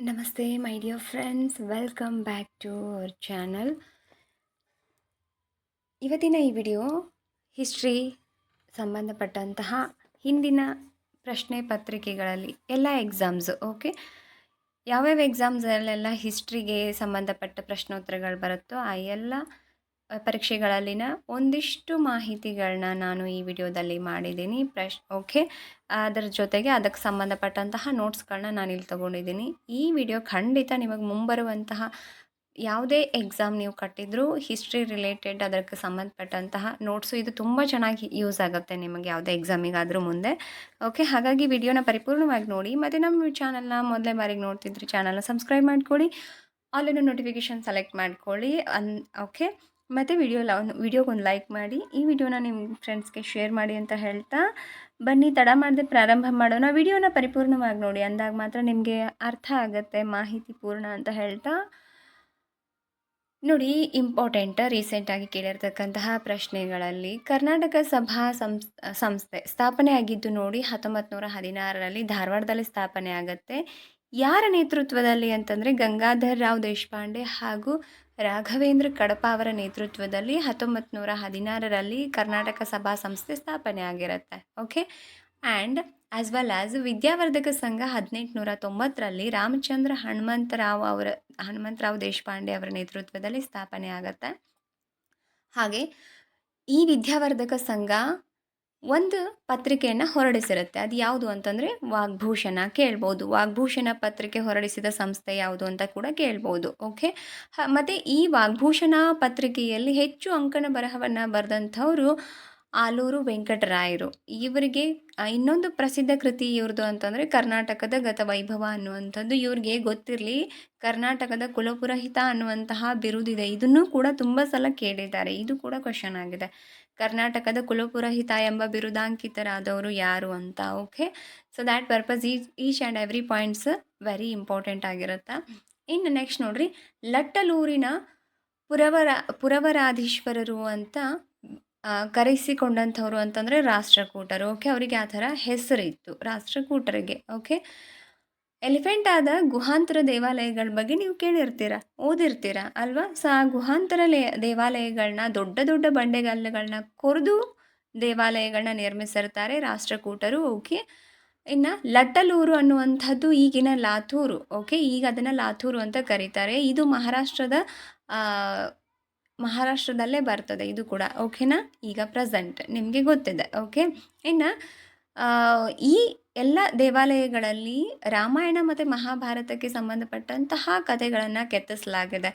ನಮಸ್ತೆ my dear friends, welcome back to our channel. ಇವತ್ತಿನ ಈ ವಿಡಿಯೋ ಹಿಸ್ಟ್ರಿ ಸಂಬಂಧಪಟ್ಟಂತಹ ಹಿಂದಿನ ಪ್ರಶ್ನೆ ಪತ್ರಿಕೆಗಳಲ್ಲಿ ಎಲ್ಲ ಎಕ್ಸಾಮ್ಸು ಯಾವ್ಯಾವ ಎಕ್ಸಾಮ್ಸಲ್ಲೆಲ್ಲ ಹಿಸ್ಟ್ರಿಗೆ ಸಂಬಂಧಪಟ್ಟ ಪ್ರಶ್ನೋತ್ತರಗಳು ಬರುತ್ತೋ ಆ ಎಲ್ಲ ಪರೀಕ್ಷೆಗಳಲ್ಲಿನ ಒಂದಿಷ್ಟು ಮಾಹಿತಿಗಳನ್ನ ನಾನು ಈ ವಿಡಿಯೋದಲ್ಲಿ ಮಾಡಿದ್ದೀನಿ. ಅದರ ಜೊತೆಗೆ ಅದಕ್ಕೆ ಸಂಬಂಧಪಟ್ಟಂತಹ ನೋಟ್ಸ್ಗಳನ್ನ ನಾನು ಇಲ್ಲಿ ತೊಗೊಂಡಿದ್ದೀನಿ. ಈ ವಿಡಿಯೋ ಖಂಡಿತ ನಿಮಗೆ ಮುಂಬರುವಂತಹ ಯಾವುದೇ ಎಕ್ಸಾಮ್ ನೀವು ಕಟ್ಟಿದ್ರೂ ಹಿಸ್ಟ್ರಿ ರಿಲೇಟೆಡ್ ಅದಕ್ಕೆ ಸಂಬಂಧಪಟ್ಟಂತಹ ನೋಟ್ಸು ಇದು ತುಂಬ ಚೆನ್ನಾಗಿ ಯೂಸ್ ಆಗುತ್ತೆ ನಿಮಗೆ ಯಾವುದೇ ಎಕ್ಸಾಮಿಗಾದರೂ ಮುಂದೆ. ಹಾಗಾಗಿ ವಿಡಿಯೋನ ಪರಿಪೂರ್ಣವಾಗಿ ನೋಡಿ. ಮತ್ತು ನಮ್ಮ ಚಾನಲ್ನ ಮೊದಲೇ ಬಾರಿಗೆ ನೋಡ್ತಿದ್ರೆ ಚಾನಲ್ನ ಸಬ್ಸ್ಕ್ರೈಬ್ ಮಾಡ್ಕೊಳ್ಳಿ, ಆಲ್ರೆಡಿ ನೋಟಿಫಿಕೇಷನ್ ಸೆಲೆಕ್ಟ್ ಮಾಡ್ಕೊಳ್ಳಿ. ಮತ್ತು ವಿಡಿಯೋಗೊಂದು ಲೈಕ್ ಮಾಡಿ, ಈ ವಿಡಿಯೋನ ನಿಮ್ಮ ಫ್ರೆಂಡ್ಸ್ಗೆ ಶೇರ್ ಮಾಡಿ ಅಂತ ಹೇಳ್ತಾ ಬನ್ನಿ ತಡ ಮಾಡದೆ ಪ್ರಾರಂಭ ಮಾಡೋಣ. ವಿಡಿಯೋನ ಪರಿಪೂರ್ಣವಾಗಿ ನೋಡಿ, ಅಂದಾಗ ಮಾತ್ರ ನಿಮಗೆ ಅರ್ಥ ಆಗುತ್ತೆ, ಮಾಹಿತಿ ಪೂರ್ಣ ಅಂತ ಹೇಳ್ತಾ ನೋಡಿ. ರೀಸೆಂಟಾಗಿ ಕೇಳಿರ್ತಕ್ಕಂತಹ ಪ್ರಶ್ನೆಗಳಲ್ಲಿ ಕರ್ನಾಟಕ ಸಭಾ ಸಂಸ್ಥೆ ಸ್ಥಾಪನೆ ಆಗಿದ್ದು ನೋಡಿ 1916ರಲ್ಲಿ ಧಾರವಾಡದಲ್ಲಿ ಸ್ಥಾಪನೆ ಆಗುತ್ತೆ. ಯಾರ ನೇತೃತ್ವದಲ್ಲಿ ಅಂತಂದರೆ ಗಂಗಾಧರ್ ರಾವ್ ದೇಶಪಾಂಡೆ ಹಾಗೂ ರಾಘವೇಂದ್ರ ಕಡಪ ಅವರ ನೇತೃತ್ವದಲ್ಲಿ 1916ರಲ್ಲಿ ಕರ್ನಾಟಕ ಸಭಾ ಸಂಸ್ಥೆ ಸ್ಥಾಪನೆ ಆಗಿರುತ್ತೆ. ಆ್ಯಂಡ್ ಆಸ್ ವೆಲ್ ಆಸ್ ವಿದ್ಯಾವರ್ಧಕ ಸಂಘ 1890ರಲ್ಲಿ ರಾಮಚಂದ್ರ ಹನುಮಂತರಾವ್ ದೇಶಪಾಂಡೆ ಅವರ ನೇತೃತ್ವದಲ್ಲಿ ಸ್ಥಾಪನೆ ಆಗುತ್ತೆ. ಹಾಗೆ ಈ ವಿದ್ಯಾವರ್ಧಕ ಸಂಘ ಒಂದು ಪತ್ರಿಕೆಯನ್ನು ಹೊರಡಿಸಿರುತ್ತೆ. ಅದು ಯಾವುದು ಅಂತಂದರೆ ವಾಗ್ಭೂಷಣ. ಕೇಳ್ಬೋದು, ವಾಗ್ಭೂಷಣ ಪತ್ರಿಕೆ ಹೊರಡಿಸಿದ ಸಂಸ್ಥೆ ಯಾವುದು ಅಂತ ಕೂಡ ಕೇಳ್ಬೋದು. ಮತ್ತು ಈ ವಾಗ್ಭೂಷಣ ಪತ್ರಿಕೆಯಲ್ಲಿ ಹೆಚ್ಚು ಅಂಕಣ ಬರಹವನ್ನು ಬರೆದಂಥವರು ಆಲೂರು ವೆಂಕಟರಾಯರು. ಇವರಿಗೆ ಇನ್ನೊಂದು ಪ್ರಸಿದ್ಧ ಕೃತಿ ಇವ್ರದ್ದು ಅಂತಂದರೆ ಕರ್ನಾಟಕದ ಗತವೈಭವ ಅನ್ನುವಂಥದ್ದು. ಇವ್ರಿಗೆ ಗೊತ್ತಿರಲಿ, ಕರ್ನಾಟಕದ ಕುಲಪುರೋಹಿತ ಅನ್ನುವಂತಹ ಬಿರುದಿದೆ. ಇದನ್ನು ಕೂಡ ತುಂಬ ಸಲ ಕೇಳಿದ್ದಾರೆ, ಇದು ಕೂಡ ಕ್ವಶನ್ ಆಗಿದೆ. ಕರ್ನಾಟಕದ ಕುಲಪುರೋಹಿತ ಎಂಬ ಬಿರುದಾಂಕಿತರಾದವರು ಯಾರು ಅಂತ. So that purpose each and every points very important ಆಗಿರುತ್ತೆ. ಇನ್ನು ನೆಕ್ಸ್ಟ್ ನೋಡ್ರಿ, ಲಟ್ಟಲೂರಿನ ಪುರವರಾಧೀಶ್ವರರು ಅಂತ ಕರೆಸಿಕೊಂಡಂಥವ್ರು ಅಂತಂದರೆ ರಾಷ್ಟ್ರಕೂಟರು. ಅವರಿಗೆ ಆ ಥರ ಹೆಸರಿತ್ತು ರಾಷ್ಟ್ರಕೂಟರಿಗೆ. ಎಲಿಫೆಂಟ್ ಆದ ಗುಹಾಂತರ ದೇವಾಲಯಗಳ ಬಗ್ಗೆ ನೀವು ಕೇಳಿರ್ತೀರ, ಓದಿರ್ತೀರ ಅಲ್ವಾ? ಸೊ ಆ ಗುಹಾಂತರ ದೇವಾಲಯಗಳನ್ನ, ದೊಡ್ಡ ದೊಡ್ಡ ಬಂಡೆಗಲ್ಲುಗಳನ್ನ ಕೊರೆದು ದೇವಾಲಯಗಳನ್ನ ನಿರ್ಮಿಸಿರ್ತಾರೆ ರಾಷ್ಟ್ರಕೂಟರು. ಇನ್ನು ಲಟ್ಟಲೂರು ಅನ್ನುವಂಥದ್ದು ಈಗಿನ ಲಾತೂರು. ಈಗ ಅದನ್ನು ಲಾತೂರು ಅಂತ ಕರೀತಾರೆ. ಇದು ಮಹಾರಾಷ್ಟ್ರದಲ್ಲೇ ಬರ್ತದೆ ಇದು ಕೂಡ. ಈಗ ಪ್ರೆಸೆಂಟ್ ನಿಮಗೆ ಗೊತ್ತಿದೆ. ಇನ್ನು ಈ ಎಲ್ಲ ದೇವಾಲಯಗಳಲ್ಲಿ ರಾಮಾಯಣ ಮತ್ತು ಮಹಾಭಾರತಕ್ಕೆ ಸಂಬಂಧಪಟ್ಟಂತಹ ಕಥೆಗಳನ್ನು ಕೆತ್ತಿಸಲಾಗಿದೆ.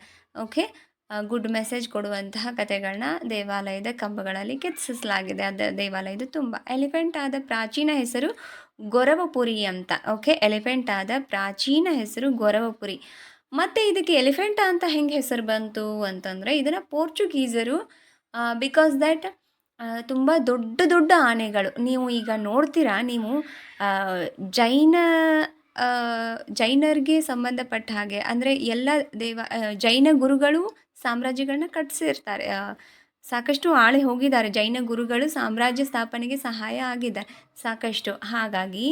ಗುಡ್ ಮೆಸೇಜ್ ಕೊಡುವಂತಹ ಕಥೆಗಳನ್ನ ದೇವಾಲಯದ ಕಂಬಗಳಲ್ಲಿ ಕೆತ್ತಿಸಲಾಗಿದೆ. ದೇವಾಲಯದ ತುಂಬ. ಎಲಿಫೆಂಟ್ ಆದ ಪ್ರಾಚೀನ ಹೆಸರು ಗೊರವಪುರಿ ಅಂತ. ಎಲಿಫೆಂಟ್ ಆದ ಪ್ರಾಚೀನ ಹೆಸರು ಗೊರವಪುರಿ. ಮತ್ತು ಇದಕ್ಕೆ ಎಲಿಫೆಂಟ ಅಂತ ಹೆಂಗೆ ಹೆಸರು ಬಂತು ಅಂತಂದರೆ, ಇದನ್ನು ಪೋರ್ಚುಗೀಸರು ಬಿಕಾಸ್ ದ್ಯಾಟ್ ತುಂಬ ದೊಡ್ಡ ದೊಡ್ಡ ಆನೆಗಳು ನೀವು ಈಗ ನೋಡ್ತೀರಾ. ನೀವು ಜೈನರಿಗೆ ಸಂಬಂಧಪಟ್ಟ ಹಾಗೆ, ಅಂದರೆ ಎಲ್ಲ ಜೈನ ಗುರುಗಳು ಸಾಮ್ರಾಜ್ಯಗಳನ್ನ ಕಟ್ಟಿಸಿರ್ತಾರೆ. ಸಾಕಷ್ಟು ಆಳಿ ಹೋಗಿದ್ದಾರೆ ಜೈನ ಗುರುಗಳು, ಸಾಮ್ರಾಜ್ಯ ಸ್ಥಾಪನೆಗೆ ಸಹಾಯ ಆಗಿದೆ ಸಾಕಷ್ಟು. ಹಾಗಾಗಿ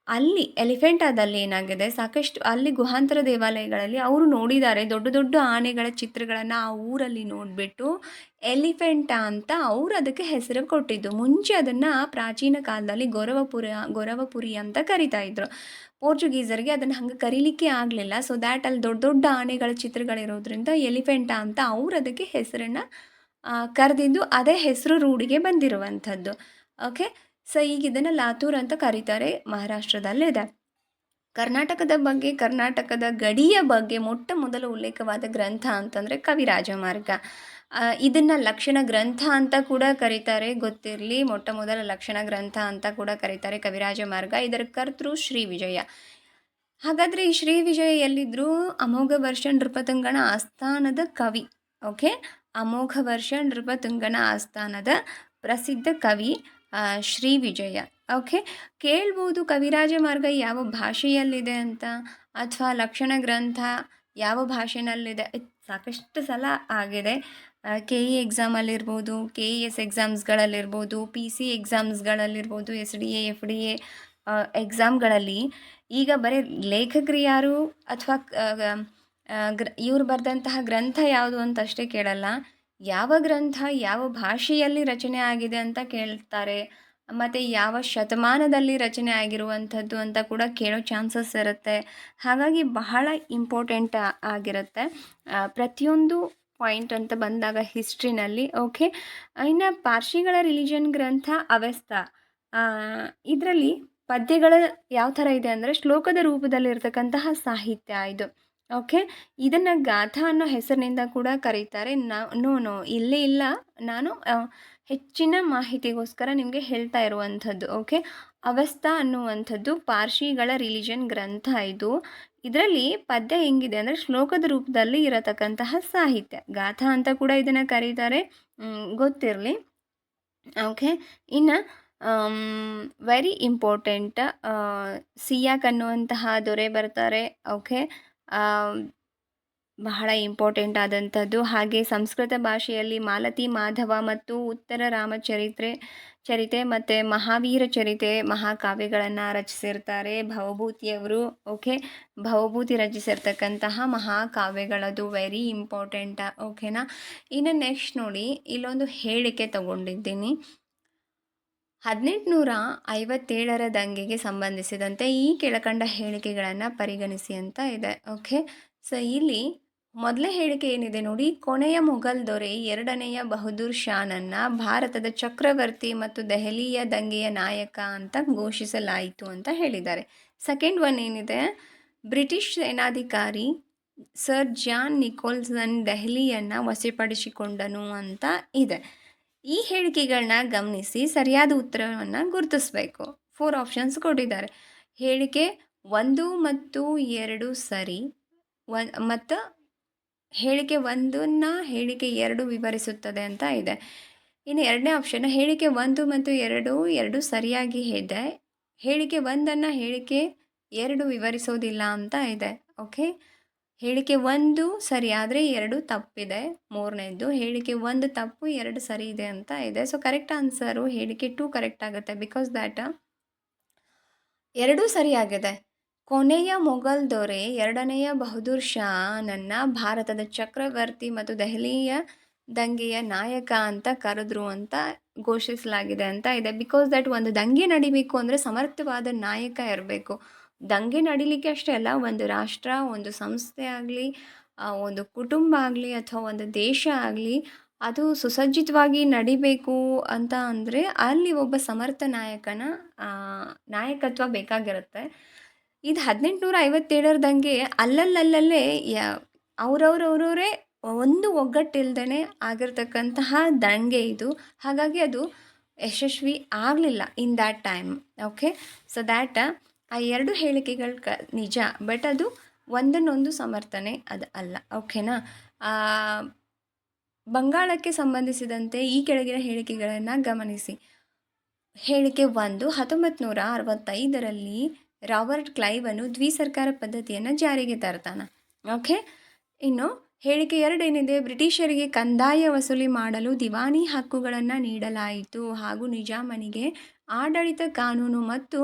ಅಲ್ಲಿ ಎಲಿಫೆಂಟಾದಲ್ಲಿ ಏನಾಗಿದೆ, ಸಾಕಷ್ಟು ಅಲ್ಲಿ ಗುಹಾಂತರ ದೇವಾಲಯಗಳಲ್ಲಿ ಅವರು ನೋಡಿದ್ದಾರೆ ದೊಡ್ಡ ದೊಡ್ಡ ಆನೆಗಳ ಚಿತ್ರಗಳನ್ನು. ಆ ಊರಲ್ಲಿ ನೋಡಿಬಿಟ್ಟು ಎಲಿಫೆಂಟಾ ಅಂತ ಅವರು ಅದಕ್ಕೆ ಹೆಸರು ಕೊಟ್ಟಿದ್ದು. ಮುಂಚೆ ಅದನ್ನು ಪ್ರಾಚೀನ ಕಾಲದಲ್ಲಿ ಗೊರವಪುರಿ ಅಂತ ಕರಿತಾ ಇದ್ರು. ಪೋರ್ಚುಗೀಸರಿಗೆ ಅದನ್ನು ಹಂಗೆ ಕರೀಲಿಕ್ಕೆ ಆಗಲಿಲ್ಲ. ಸೊ ದ್ಯಾಟ್ ಅಲ್ಲಿ ದೊಡ್ಡ ದೊಡ್ಡ ಆನೆಗಳ ಚಿತ್ರಗಳಿರೋದ್ರಿಂದ ಎಲಿಫೆಂಟಾ ಅಂತ ಅವರು ಅದಕ್ಕೆ ಹೆಸರನ್ನು ಕರೆದಿದ್ದು. ಅದೇ ಹೆಸರು ರೂಢಿಗೆ ಬಂದಿರುವಂಥದ್ದು. ಸೊ ಈಗ ಇದನ್ನು ಲಾತೂರ್ ಅಂತ ಕರೀತಾರೆ. ಮಹಾರಾಷ್ಟ್ರದಲ್ಲಿದೆ. ಕರ್ನಾಟಕದ ಬಗ್ಗೆ, ಕರ್ನಾಟಕದ ಗಡಿಯ ಬಗ್ಗೆ ಮೊಟ್ಟ ಮೊದಲ ಉಲ್ಲೇಖವಾದ ಗ್ರಂಥ ಅಂತಂದರೆ ಕವಿರಾಜಮಾರ್ಗ. ಇದನ್ನು ಲಕ್ಷಣ ಗ್ರಂಥ ಅಂತ ಕೂಡ ಕರೀತಾರೆ, ಗೊತ್ತಿರಲಿ. ಮೊಟ್ಟ ಮೊದಲ ಲಕ್ಷಣ ಗ್ರಂಥ ಅಂತ ಕೂಡ ಕರೀತಾರೆ ಕವಿರಾಜಮಾರ್ಗ. ಇದರ ಕರ್ತೃ ಶ್ರೀ ವಿಜಯ. ಹಾಗಾದರೆ ಈ ಶ್ರೀ ವಿಜಯ ಎಲ್ಲಿದ್ದರು? ಅಮೋಘ ವರ್ಷ ನೃಪತುಂಗನ ಆಸ್ಥಾನದ ಕವಿ. ಅಮೋಘ ವರ್ಷ ನೃಪತುಂಗನ ಆಸ್ಥಾನದ ಪ್ರಸಿದ್ಧ ಕವಿ ಶ್ರೀ ವಿಜಯ. ಕೇಳ್ಬೋದು ಕವಿರಾಜಮಾರ್ಗ ಯಾವ ಭಾಷೆಯಲ್ಲಿದೆ ಅಂತ, ಅಥವಾ ಲಕ್ಷಣ ಗ್ರಂಥ ಯಾವ ಭಾಷೆಯಲ್ಲಿದೆ. ಸಾಕಷ್ಟು ಸಲ ಆಗಿದೆ. KE ಎಕ್ಸಾಮಲ್ಲಿರ್ಬೋದು, KES ಎಕ್ಸಾಮ್ಸ್ಗಳಲ್ಲಿರ್ಬೋದು, PC ಎಕ್ಸಾಮ್ಸ್ಗಳಲ್ಲಿರ್ಬೋದು, SDA FDA ಎಕ್ಸಾಮ್ಗಳಲ್ಲಿ ಈಗ ಬರೀ ಲೇಖಕರು ಯಾರು ಅಥವಾ ಇವ್ರು ಬರೆದಂತಹ ಗ್ರಂಥ ಯಾವುದು ಅಂತ ಅಷ್ಟೇ ಕೇಳಲ್ಲ, ಯಾವ ಗ್ರಂಥ ಯಾವ ಭಾಷೆಯಲ್ಲಿ ರಚನೆ ಆಗಿದೆ ಅಂತ ಕೇಳ್ತಾರೆ, ಮತ್ತು ಯಾವ ಶತಮಾನದಲ್ಲಿ ರಚನೆ ಆಗಿರುವಂಥದ್ದು ಅಂತ ಕೂಡ ಕೇಳೋ ಚಾನ್ಸಸ್ ಇರುತ್ತೆ. ಹಾಗಾಗಿ ಬಹಳ ಇಂಪಾರ್ಟೆಂಟ್ ಆಗಿರುತ್ತೆ ಪ್ರತಿಯೊಂದು ಪಾಯಿಂಟ್ ಅಂತ ಬಂದಾಗ ಹಿಸ್ಟ್ರಿನಲ್ಲಿ. ಓಕೆ, ಇನ್ನು ಪಾರ್ಸಿಗಳ ರಿಲಿಜನ್ ಗ್ರಂಥ ಅವಸ್ತಾ, ಇದರಲ್ಲಿ ಪದ್ಯಗಳ ಯಾವ ಥರ ಇದೆ ಅಂದರೆ ಶ್ಲೋಕದ ರೂಪದಲ್ಲಿರ್ತಕ್ಕಂತಹ ಸಾಹಿತ್ಯ ಇದು. ಓಕೆ, ಇದನ್ನು ಗಾಥಾ ಅನ್ನೋ ಹೆಸರಿನಿಂದ ಕೂಡ ಕರೀತಾರೆ. ನೋ ಇಲ್ಲೇ ಇಲ್ಲ, ನಾನು ಹೆಚ್ಚಿನ ಮಾಹಿತಿಗೋಸ್ಕರ ನಿಮಗೆ ಹೇಳ್ತಾ ಇರುವಂಥದ್ದು. ಓಕೆ, ಅವಸ್ತಾ ಅನ್ನುವಂಥದ್ದು ಪಾರ್ಸಿಗಳ ರಿಲಿಜನ್ ಗ್ರಂಥ ಇದು. ಇದರಲ್ಲಿ ಪದ್ಯ ಹೆಂಗಿದೆ ಅಂದರೆ ಶ್ಲೋಕದ ರೂಪದಲ್ಲಿ ಇರತಕ್ಕಂತಹ ಸಾಹಿತ್ಯ. ಗಾಥಾ ಅಂತ ಕೂಡ ಇದನ್ನು ಕರೀತಾರೆ, ಗೊತ್ತಿರಲಿ. ಓಕೆ, ಇನ್ನು ವೆರಿ ಇಂಪಾರ್ಟೆಂಟ್, ಸಿಯಾಕ್ ಅನ್ನುವಂತಹ ದೊರೆ ಬರ್ತಾರೆ. ಓಕೆ, ಬಹಳ ಇಂಪಾರ್ಟೆಂಟ್ ಆದಂಥದ್ದು. ಹಾಗೆ ಸಂಸ್ಕೃತ ಭಾಷೆಯಲ್ಲಿ ಮಾಲತಿ ಮಾಧವ ಮತ್ತು ಉತ್ತರ ಚರಿತೆ ಮತ್ತು ಮಹಾವೀರ ಚರಿತೆ ಮಹಾಕಾವ್ಯಗಳನ್ನು ರಚಿಸಿರ್ತಾರೆ ಭವಭೂತಿಯವರು. ಓಕೆ, ಭವಭೂತಿ ರಚಿಸಿರ್ತಕ್ಕಂತಹ ಮಹಾಕಾವ್ಯಗಳದು ವೆರಿ ಇಂಪಾರ್ಟೆಂಟ. ಓಕೆನಾ. ಇನ್ನು ನೆಕ್ಸ್ಟ್ ನೋಡಿ, ಇಲ್ಲೊಂದು ಹೇಳಿಕೆ ತಗೊಂಡಿದ್ದೀನಿ. 1857ರ ದಂಗೆಗೆ ಸಂಬಂಧಿಸಿದಂತೆ ಈ ಕೆಳಕಂಡ ಹೇಳಿಕೆಗಳನ್ನು ಪರಿಗಣಿಸಿ ಅಂತ ಇದೆ. ಓಕೆ, ಸೊ ಇಲ್ಲಿ ಮೊದಲೇ ಹೇಳಿಕೆ ಏನಿದೆ ನೋಡಿ, ಕೊನೆಯ ಮೊಘಲ್ ದೊರೆ ಎರಡನೆಯ ಬಹದ್ದೂರ್ ಶಾನನ್ನು ಭಾರತದ ಚಕ್ರವರ್ತಿ ಮತ್ತು ದೆಹಲಿಯ ದಂಗೆಯ ನಾಯಕ ಅಂತ ಘೋಷಿಸಲಾಯಿತು ಅಂತ ಹೇಳಿದ್ದಾರೆ. ಸೆಕೆಂಡ್ ಒನ್ ಏನಿದೆ, ಬ್ರಿಟಿಷ್ ಸೇನಾಧಿಕಾರಿ ಸರ್ ಜಾನ್ ನಿಕೋಲ್ಸನ್ ದೆಹಲಿಯನ್ನು ವಶಪಡಿಸಿಕೊಂಡನು ಅಂತ ಇದೆ. ಈ ಹೇಳಿಕೆಗಳನ್ನ ಗಮನಿಸಿ ಸರಿಯಾದ ಉತ್ತರವನ್ನು ಗುರುತಿಸಬೇಕು. 4 ಆಪ್ಷನ್ಸ್ ಕೊಟ್ಟಿದ್ದಾರೆ. ಹೇಳಿಕೆ 1 ಮತ್ತು 2 ಸರಿ, ಮತ್ತು ಹೇಳಿಕೆ 1ನ್ನು ಹೇಳಿಕೆ 2 ವಿವರಿಸುತ್ತದೆ ಅಂತ ಇದೆ. ಇನ್ನು ಎರಡನೇ ಆಪ್ಷನ್ ಹೇಳಿಕೆ 1 ಮತ್ತು 2 ಸರಿಯಾಗಿ ಇದೆ, ಹೇಳಿಕೆ 1ನ್ನು ಹೇಳಿಕೆ 2 ವಿವರಿಸೋದಿಲ್ಲ ಅಂತ ಇದೆ. ಓಕೆ, ಹೇಳಿಕೆ 1 ಸರಿ ಆದರೆ 2 ತಪ್ಪಿದೆ. ಮೂರನೇದು ಹೇಳಿಕೆ 1 ತಪ್ಪು 2 ಸರಿ ಇದೆ ಅಂತ ಇದೆ. ಸೊ ಕರೆಕ್ಟ್ ಆನ್ಸರು ಹೇಳಿಕೆ 2 ಕರೆಕ್ಟ್ ಆಗುತ್ತೆ. ಬಿಕಾಸ್ ದ್ಯಾಟ್ 2 ಸರಿಯಾಗಿದೆ. ಕೊನೆಯ ಮೊಘಲ್ ದೊರೆ ಎರಡನೆಯ ಬಹದ್ದೂರ್ ಶಾನನ್ನು ಭಾರತದ ಚಕ್ರವರ್ತಿ ಮತ್ತು ದೆಹಲಿಯ ದಂಗೆಯ ನಾಯಕ ಅಂತ ಕರೆದ್ರು ಅಂತ ಘೋಷಿಸಲಾಗಿದೆ ಅಂತ ಇದೆ. ಬಿಕಾಸ್ ದ್ಯಾಟ್ ಒಂದು ದಂಗೆ ನಡಿಬೇಕು ಅಂದರೆ ಸಮರ್ಥವಾದ ನಾಯಕ ಇರಬೇಕು. ದಂಗೆ ನಡಿಲಿಕ್ಕೆ ಅಷ್ಟೇ ಅಲ್ಲ, ಒಂದು ರಾಷ್ಟ್ರ, ಒಂದು ಸಂಸ್ಥೆ ಆಗಲಿ, ಒಂದು ಕುಟುಂಬ ಆಗಲಿ ಅಥವಾ ಒಂದು ದೇಶ ಆಗಲಿ, ಅದು ಸುಸಜ್ಜಿತವಾಗಿ ನಡಿಬೇಕು ಅಂತ ಅಂದರೆ ಅಲ್ಲಿ ಒಬ್ಬ ಸಮರ್ಥ ನಾಯಕತ್ವ ಬೇಕಾಗಿರುತ್ತೆ. ಇದು 1857ರ ದಂಗೆ ಅಲ್ಲಲ್ಲೇ ಅವರವರೇ ಒಂದು ಒಗ್ಗಟ್ಟಿಲ್ದೇ ಆಗಿರ್ತಕ್ಕಂತಹ ದಂಗೆ ಇದು. ಹಾಗಾಗಿ ಅದು ಯಶಸ್ವಿ ಆಗಲಿಲ್ಲ in that time. Okay, so that ಆ 2 ಹೇಳಿಕೆಗಳು ನಿಜ, ಬಟ್ ಅದು ಒಂದನ್ನೊಂದು ಸಮರ್ಥನೆ ಅದು ಅಲ್ಲ. ಓಕೆನಾ. ಬಂಗಾಳಕ್ಕೆ ಸಂಬಂಧಿಸಿದಂತೆ ಈ ಕೆಳಗಿನ ಹೇಳಿಕೆಗಳನ್ನು ಗಮನಿಸಿ. ಹೇಳಿಕೆ 1, 1965ರಲ್ಲಿ ರಾಬರ್ಟ್ ಕ್ಲೈವನು ದ್ವಿಸರ್ಕಾರ ಪದ್ಧತಿಯನ್ನು ಜಾರಿಗೆ ತರ್ತಾನೆ. ಓಕೆ, ಇನ್ನು ಹೇಳಿಕೆ 2 ಏನಿದೆ, ಬ್ರಿಟಿಷರಿಗೆ ಕಂದಾಯ ವಸೂಲಿ ಮಾಡಲು ದಿವಾನಿ ಹಕ್ಕುಗಳನ್ನು ನೀಡಲಾಯಿತು ಹಾಗೂ ನಿಜಾಮನಿಗೆ ಆಡಳಿತ ಕಾನೂನು ಮತ್ತು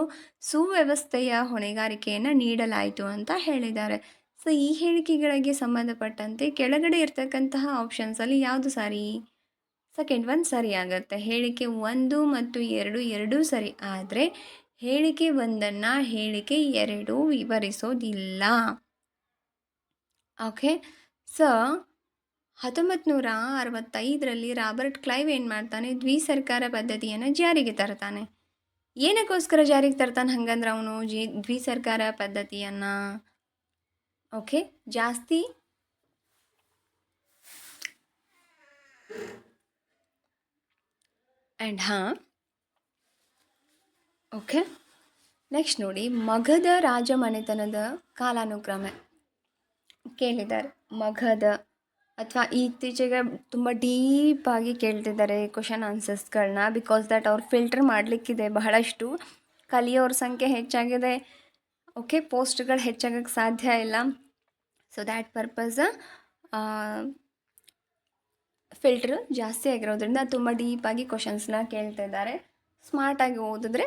ಸುವ್ಯವಸ್ಥೆಯ ಹೊಣೆಗಾರಿಕೆಯನ್ನು ನೀಡಲಾಯಿತು ಅಂತ ಹೇಳಿದ್ದಾರೆ. ಸೊ ಈ ಹೇಳಿಕೆಗಳಿಗೆ ಸಂಬಂಧಪಟ್ಟಂತೆ ಕೆಳಗಡೆ ಇರ್ತಕ್ಕಂತಹ ಆಪ್ಷನ್ಸಲ್ಲಿ ಯಾವುದು ಸರಿ? ಸೆಕೆಂಡ್ ಒನ್ ಸರಿ ಆಗುತ್ತೆ. ಹೇಳಿಕೆ 1 ಮತ್ತು 2 ಸರಿ ಆದರೆ ಹೇಳಿಕೆ 1ನ್ನು ಹೇಳಿಕೆ 2 ವಿವರಿಸೋದಿಲ್ಲ. ಓಕೆ, ಸೊ 1965ರಲ್ಲಿ ರಾಬರ್ಟ್ ಕ್ಲೈವ್ ಏನು ಮಾಡ್ತಾನೆ, ದ್ವಿಸರ್ಕಾರ ಪದ್ಧತಿಯನ್ನು ಜಾರಿಗೆ ತರ್ತಾನೆ. ಏನಕ್ಕೋಸ್ಕರ ಜಾರಿಗೆ ತರ್ತಾನೆ ಹಂಗಂದ್ರೆ ಅವನು ದ್ವಿಸರ್ಕಾರ ಪದ್ಧತಿಯನ್ನು? ಓಕೆ, ಜಾಸ್ತಿ ಓಕೆ, ನೆಕ್ಸ್ಟ್ ನೋಡಿ, ಮಗಧ ರಾಜಮನೆತನದ ಕಾಲಾನುಕ್ರಮ ಕೇಳಿದ್ದಾರೆ. ಮಗಧ ಅಥವಾ ಇತ್ತೀಚೆಗೆ ತುಂಬ ಡೀಪಾಗಿ ಕೇಳ್ತಿದ್ದಾರೆ ಕ್ವಶನ್ ಆನ್ಸರ್ಸ್ಗಳನ್ನ. ಬಿಕಾಸ್ ದ್ಯಾಟ್ ಅವ್ರು ಫಿಲ್ಟರ್ ಮಾಡಲಿಕ್ಕಿದೆ, ಬಹಳಷ್ಟು ಕಲಿಯೋರ ಸಂಖ್ಯೆ ಹೆಚ್ಚಾಗಿದೆ. ಓಕೆ, ಪೋಸ್ಟ್ಗಳು ಹೆಚ್ಚಾಗಕ್ಕೆ ಸಾಧ್ಯ ಇಲ್ಲ. ಸೊ ದ್ಯಾಟ್ ಪರ್ಪಸ್ ಫಿಲ್ಟ್ರ್ ಜಾಸ್ತಿ ಆಗಿರೋದ್ರಿಂದ ತುಂಬ ಡೀಪಾಗಿ ಕ್ವಶನ್ಸ್ನ ಕೇಳ್ತಿದ್ದಾರೆ. ಸ್ಮಾರ್ಟಾಗಿ ಓದಿದ್ರೆ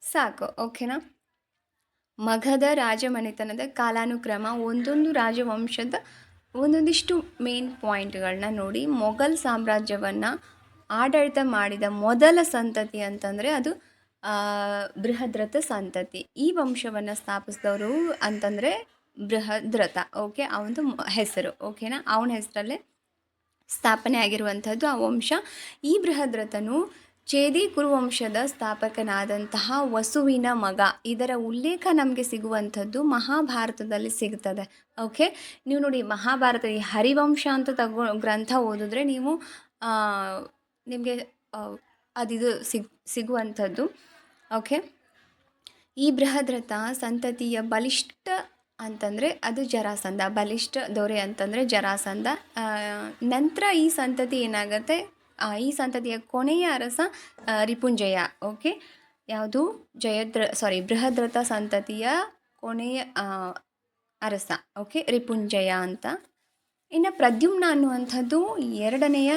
ಸಾಕು. ಓಕೆನಾ. ಮಗಧ ರಾಜಮನೆತನದ ಕಾಲಾನುಕ್ರಮ ಒಂದೊಂದು ರಾಜವಂಶದ ಒಂದೊಂದಿಷ್ಟು ಮೇನ್ ಪಾಯಿಂಟ್ಗಳನ್ನ ನೋಡಿ. ಮೊಘಲ್ ಸಾಮ್ರಾಜ್ಯವನ್ನು ಆಡಳಿತ ಮಾಡಿದ ಮೊದಲ ಸಂತತಿ ಅಂತಂದರೆ ಅದು ಬೃಹದ್ರಥ ಸಂತತಿ. ಈ ವಂಶವನ್ನು ಸ್ಥಾಪಿಸಿದವರು ಅಂತಂದರೆ ಬೃಹದ್ರಥ. ಓಕೆ, ಅವನದು ಹೆಸರು. ಓಕೆನಾ, ಅವನ ಹೆಸರಲ್ಲೇ ಸ್ಥಾಪನೆ ಆಗಿರುವಂಥದ್ದು ಆ ವಂಶ. ಈ ಬೃಹದ್ರಥನು ಚೇದಿ ಕುರುವಂಶದ ಸ್ಥಾಪಕನಾದಂತಹ ವಸುವಿನ ಮಗ. ಇದರ ಉಲ್ಲೇಖ ನಮಗೆ ಸಿಗುವಂಥದ್ದು ಮಹಾಭಾರತದಲ್ಲಿ ಸಿಗ್ತದೆ. ಓಕೆ, ನೀವು ನೋಡಿ ಮಹಾಭಾರತ ಈ ಹರಿವಂಶ ಅಂತ ಗ್ರಂಥ ಓದಿದ್ರೆ ನೀವು ನಿಮಗೆ ಅದಿದು ಸಿಗುವಂಥದ್ದು. ಓಕೆ, ಈ ಬೃಹದ್ರಥ ಸಂತತಿಯ ಬಲಿಷ್ಠ ಅಂತಂದರೆ ಅದು ಜರಾಸಂಧ. ಬಲಿಷ್ಠ ದೊರೆ ಅಂತಂದರೆ ಜರಾಸಂಧ. ನಂತರ ಈ ಸಂತತಿ ಏನಾಗುತ್ತೆ, ಈ ಸಂತತಿಯ ಕೊನೆಯ ಅರಸ ರಿಪುಂಜಯ. ಓಕೆ, ಯಾವುದು ಬೃಹದ್ರಥ ಸಂತತಿಯ ಕೊನೆಯ ಅರಸ. ಓಕೆ, ರಿಪುಂಜಯ ಅಂತ. ಇನ್ನು ಪ್ರದ್ಯುಮ್ನ ಅನ್ನುವಂಥದ್ದು ಎರಡನೆಯ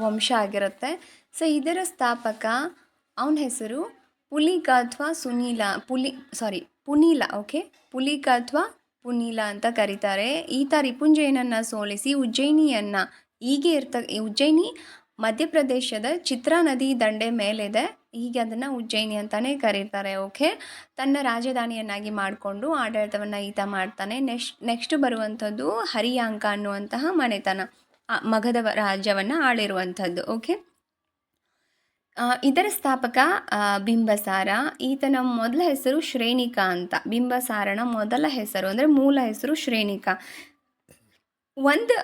ವಂಶ ಆಗಿರುತ್ತೆ. ಸೊ ಇದರ ಸ್ಥಾಪಕ ಅವನ ಹೆಸರು ಪುಲಿಕ ಅಥವಾ ಪುನೀಲ. ಓಕೆ, ಪುಲಿಕ ಅಥವಾ ಪುನೀಲ ಅಂತ ಕರೀತಾರೆ. ಈತ ರಿಪುಂಜಯನನ್ನು ಸೋಲಿಸಿ ಉಜ್ಜಯಿನಿಯನ್ನು, ಉಜ್ಜಯಿನಿ ಮಧ್ಯಪ್ರದೇಶದ ಚಿತ್ರಾ ನದಿ ದಂಡೆ ಮೇಲಿದೆ, ಹೀಗೆ ಅದನ್ನು ಉಜ್ಜಯಿನಿ ಅಂತಲೇ ಕರೀತಾರೆ. ಓಕೆ, ತನ್ನ ರಾಜಧಾನಿಯನ್ನಾಗಿ ಮಾಡಿಕೊಂಡು ಆಡಳಿತವನ್ನು ಈತ ಮಾಡ್ತಾನೆ. ನೆಕ್ಸ್ಟ್ ಬರುವಂಥದ್ದು ಹರಿಯಾಂಕ ಅನ್ನುವಂತಹ ಮನೆತನ ಮಗಧ ರಾಜ್ಯವನ್ನು ಆಳಿರುವಂಥದ್ದು. ಓಕೆ, ಇದರ ಸ್ಥಾಪಕ ಬಿಂಬಸಾರ. ಈತನ ಮೊದಲ ಹೆಸರು ಶ್ರೇಣಿಕ ಅಂತ. ಬಿಂಬಸಾರನ ಮೊದಲ ಹೆಸರು ಅಂದರೆ ಮೂಲ ಹೆಸರು ಶ್ರೇಣಿಕ. ಒಂದು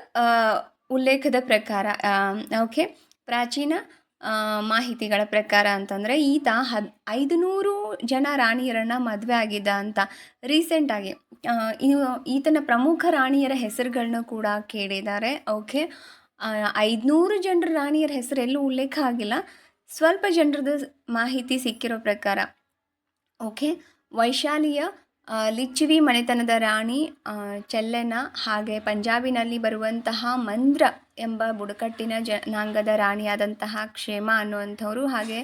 ಉಲ್ಲೇಖದ ಪ್ರಕಾರ, ಓಕೆ, ಪ್ರಾಚೀನ ಮಾಹಿತಿಗಳ ಪ್ರಕಾರ ಅಂತಂದರೆ ಈತ 500 ಜನ ರಾಣಿಯರನ್ನು ಮದುವೆ ಆಗಿದ್ದ ಅಂತ. ರೀಸೆಂಟಾಗಿ ಈತನ ಪ್ರಮುಖ ರಾಣಿಯರ ಹೆಸರುಗಳನ್ನ ಕೂಡ ಕೇಳಿದ್ದಾರೆ. ಓಕೆ, 500 ಜನರ ರಾಣಿಯರ ಹೆಸರು ಎಲ್ಲೂ ಉಲ್ಲೇಖ ಆಗಿಲ್ಲ. ಸ್ವಲ್ಪ ಜನರದ್ದು ಮಾಹಿತಿ ಸಿಕ್ಕಿರೋ ಪ್ರಕಾರ. ಓಕೆ, ವೈಶಾಲಿಯ ಲಿಚ್ಚಿವಿ ಮನೆತನದ ರಾಣಿ ಚೆಲ್ಲೆನ, ಹಾಗೆ ಪಂಜಾಬಿನಲ್ಲಿ ಬರುವಂತಹ ಮಂದ್ರ ಎಂಬ ಬುಡಕಟ್ಟಿನ ಜನಾಂಗದ ರಾಣಿಯಾದಂತಹ ಕ್ಷೇಮ ಅನ್ನುವಂಥವ್ರು. ಹಾಗೆ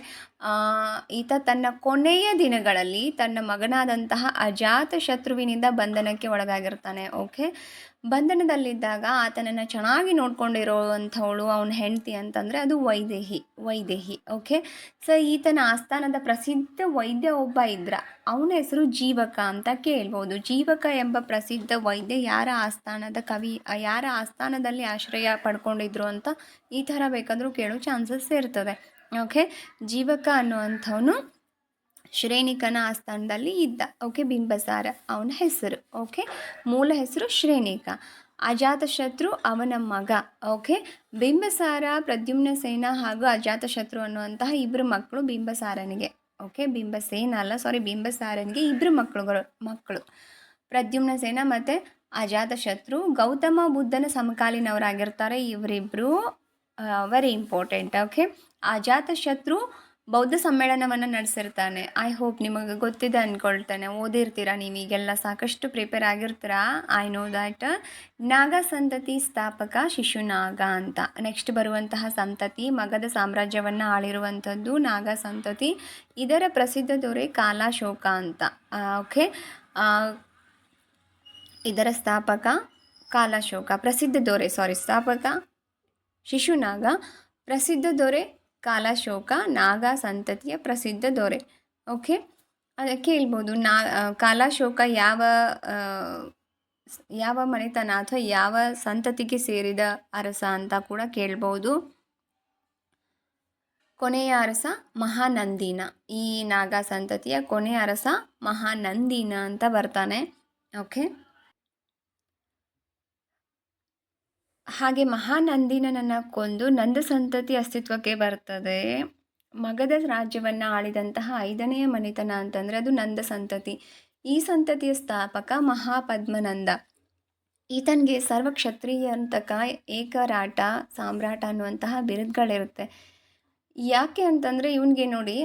ಈತ ತನ್ನ ಕೊನೆಯ ದಿನಗಳಲ್ಲಿ ತನ್ನ ಮಗನಾದಂತಹ ಅಜಾತ ಶತ್ರುವಿನಿಂದ ಬಂಧನಕ್ಕೆ ಒಳಗಾಗಿರ್ತಾನೆ. ಓಕೆ, ಬಂಧನದಲ್ಲಿದ್ದಾಗ ಆತನನ್ನು ಚೆನ್ನಾಗಿ ನೋಡ್ಕೊಂಡಿರೋವಂಥವಳು ಅವನ ಹೆಂಡತಿ ಅಂತಂದರೆ ಅದು ವೈದೇಹಿ. ಓಕೆ, ಸೊ ಈತನ ಆಸ್ಥಾನದ ಪ್ರಸಿದ್ಧ ವೈದ್ಯ ಒಬ್ಬ ಇದ್ರ, ಅವನ ಹೆಸರು ಜೀವಕ ಅಂತ ಕೇಳ್ಬೋದು. ಜೀವಕ ಎಂಬ ಪ್ರಸಿದ್ಧ ವೈದ್ಯ ಯಾರ ಆಸ್ಥಾನದಲ್ಲಿ ಆಶ್ರಯ ಪಡ್ಕೊಂಡಿದ್ರು ಅಂತ ಈ ಥರ ಬೇಕಾದರೂ ಕೇಳೋ ಚಾನ್ಸಸ್ ಇರ್ತದೆ. ಓಕೆ, ಜೀವಕ ಅನ್ನುವಂಥವನು ಶ್ರೇಣಿಕನ ಆಸ್ಥಾನದಲ್ಲಿ ಇದ್ದ. ಓಕೆ, ಬಿಂಬಸಾರ ಅವನ ಹೆಸರು. ಓಕೆ, ಮೂಲ ಹೆಸರು ಶ್ರೇಣಿಕ. ಅಜಾತಶತ್ರು ಅವನ ಮಗ. ಓಕೆ, ಬಿಂಬಸಾರ, ಪ್ರದ್ಯುಮ್ನ ಸೇನ ಹಾಗೂ ಅಜಾತಶತ್ರು ಅನ್ನುವಂತಹ ಇಬ್ಬರು ಮಕ್ಕಳು ಬಿಂಬಸಾರನಿಗೆ. ಓಕೆ, ಬಿಂಬಸಾರನಿಗೆ ಇಬ್ಬರು ಮಕ್ಕಳು ಪ್ರದ್ಯುಮ್ನ ಸೇನ ಮತ್ತು ಅಜಾತಶತ್ರು. ಗೌತಮ ಬುದ್ಧನ ಸಮಕಾಲೀನವರಾಗಿರ್ತಾರೆ ಇವರಿಬ್ಬರು. Very important. ಓಕೆ, ಅಜಾತಶತ್ರು ಬೌದ್ಧ ಸಮ್ಮೇಳನವನ್ನು ನಡೆಸಿರ್ತಾನೆ. ಐ ಹೋಪ್ ನಿಮಗೆ ಗೊತ್ತಿದೆ ಅಂದ್ಕೊಳ್ತಾನೆ, ಓದಿರ್ತೀರ ನೀವೀಗೆಲ್ಲ, ಸಾಕಷ್ಟು ಪ್ರಿಪೇರ್ ಆಗಿರ್ತೀರಾ. I know that. ನಾಗ ಸಂತತಿ ಸ್ಥಾಪಕ ಶಿಶುನಾಗ ಅಂತ. ನೆಕ್ಸ್ಟ್ ಬರುವಂತಹ ಸಂತತಿ ಮಗಧ ಸಾಮ್ರಾಜ್ಯವನ್ನು ಆಳಿರುವಂಥದ್ದು ನಾಗ ಸಂತತಿ. ಇದರ ಪ್ರಸಿದ್ಧ ದೊರೆ ಕಾಲಾಶೋಕ ಅಂತ. ಓಕೆ, ಇದರ ಸ್ಥಾಪಕ ಕಾಲಾಶೋಕ. ಸ್ಥಾಪಕ ಶಿಶುನಾಗ, ಪ್ರಸಿದ್ಧ ದೊರೆ ಕಾಲಾಶೋಕ, ನಾಗ ಸಂತತಿಯ ಪ್ರಸಿದ್ಧ ದೊರೆ. ಓಕೆ, ಅದಕ್ಕೆ ಕೇಳ್ಬೋದು ಕಾಲಾಶೋಕ ಯಾವ ಮನೆತನ ಅಥವಾ ಯಾವ ಸಂತತಿಗೆ ಸೇರಿದ ಅರಸ ಅಂತ ಕೂಡ ಕೇಳ್ಬೋದು. ಕೊನೆಯ ಅರಸ ಮಹಾನಂದಿನ. ಈ ನಾಗ ಸಂತತಿಯ ಕೊನೆಯ ಅರಸ ಮಹಾನಂದಿನ ಅಂತ ಬರ್ತಾನೆ. ಓಕೆ, ಹಾಗೆ ಮಹಾನಂದಿನನ್ನು ಕೊಂದು ನಂದ ಸಂತತಿ ಅಸ್ತಿತ್ವಕ್ಕೆ ಬರ್ತದೆ. ಮಗಧ ರಾಜ್ಯವನ್ನು ಆಳಿದಂತಹ 5ನೆಯ ಮನೆತನ ಅಂತಂದರೆ ಅದು ನಂದ ಸಂತತಿ. ಈ ಸಂತತಿಯ ಸ್ಥಾಪಕ ಮಹಾಪದ್ಮನಂದ. ಈತನಿಗೆ ಸರ್ವಕ್ಷತ್ರಿಯಂತಕ, ಏಕರಾಟ, ಸಾಮ್ರಾಟ ಅನ್ನುವಂತಹ ಬಿರುದುಗಳಿರುತ್ತೆ. ಯಾಕೆ ಅಂತಂದರೆ ಇವನಿಗೆ ನೋಡಿ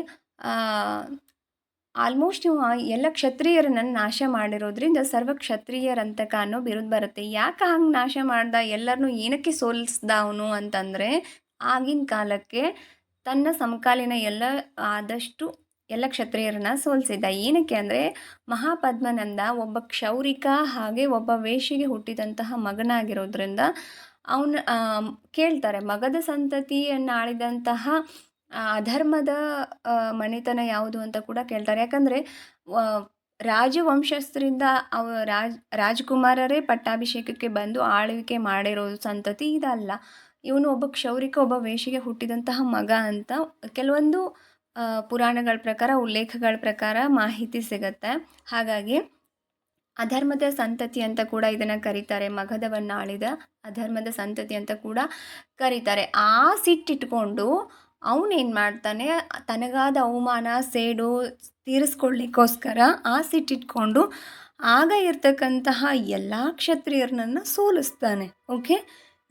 ಆಲ್ಮೋಸ್ಟ್ ಎಲ್ಲ ಕ್ಷತ್ರಿಯರನ್ನು ನಾಶ ಮಾಡಿರೋದ್ರಿಂದ ಸರ್ವಕ್ಷತ್ರಿಯರಂತಕ ಅನ್ನೋ ಬಿರುದು ಬರುತ್ತೆ. ಯಾಕೆ ಹಂಗೆ ನಾಶ ಮಾಡ್ದ, ಎಲ್ಲರನ್ನೂ ಏನಕ್ಕೆ ಸೋಲಿಸ್ದ ಅವನು ಅಂತಂದರೆ ಆಗಿನ ಕಾಲಕ್ಕೆ ತನ್ನ ಸಮಕಾಲೀನ ಆದಷ್ಟು ಎಲ್ಲ ಕ್ಷತ್ರಿಯರನ್ನ ಸೋಲಿಸಿದ್ದ. ಏನಕ್ಕೆ ಅಂದರೆ ಮಹಾಪದ್ಮನಂದ ಒಬ್ಬ ಕ್ಷೌರಿಕ ಹಾಗೆ ಒಬ್ಬ ವೇಶ್ಯೆಗೆ ಹುಟ್ಟಿದಂತಹ ಮಗನಾಗಿರೋದ್ರಿಂದ ಅವನು ಕೇಳ್ತಾರೆ, ಮಗಧ ಸಂತತಿಯನ್ನು ಆಳಿದಂತಹ ಅಧರ್ಮದ ಮನೆತನ ಯಾವುದು ಅಂತ ಕೂಡ ಕೇಳ್ತಾರೆ. ಯಾಕಂದರೆ ರಾಜವಂಶಸ್ಥರಿಂದ ರಾಜಕುಮಾರರೇ ಪಟ್ಟಾಭಿಷೇಕಕ್ಕೆ ಬಂದು ಆಳ್ವಿಕೆ ಮಾಡಿರೋ ಸಂತತಿ ಇದಲ್ಲ. ಇವನು ಒಬ್ಬ ಕ್ಷೌರಿಕ, ಒಬ್ಬ ವೇಶ್ಯೆಗೆ ಹುಟ್ಟಿದಂತಹ ಮಗ ಅಂತ ಕೆಲವೊಂದು ಪುರಾಣಗಳ ಪ್ರಕಾರ, ಉಲ್ಲೇಖಗಳ ಪ್ರಕಾರ ಮಾಹಿತಿ ಸಿಗುತ್ತೆ. ಹಾಗಾಗಿ ಅಧರ್ಮದ ಸಂತತಿ ಅಂತ ಕೂಡ ಇದನ್ನು ಕರೀತಾರೆ. ಮಗಧವನ್ನು ಆಳಿದ ಅಧರ್ಮದ ಸಂತತಿ ಅಂತ ಕೂಡ ಕರೀತಾರೆ. ಆ ಸಿಟ್ಟಿಟ್ಕೊಂಡು ಅವನೇನು ಮಾಡ್ತಾನೆ, ತನಗಾದ ಅವಮಾನ ಸೇಡು ತೀರಿಸ್ಕೊಳ್ಳಿಕ್ಕೋಸ್ಕರ ಆ ಸಿಟ್ಟಿಟ್ಕೊಂಡು ಆಗ ಇರ್ತಕ್ಕಂತಹ ಎಲ್ಲ ಕ್ಷತ್ರಿಯರನ್ನ ಸೋಲಿಸ್ತಾನೆ. ಓಕೆ,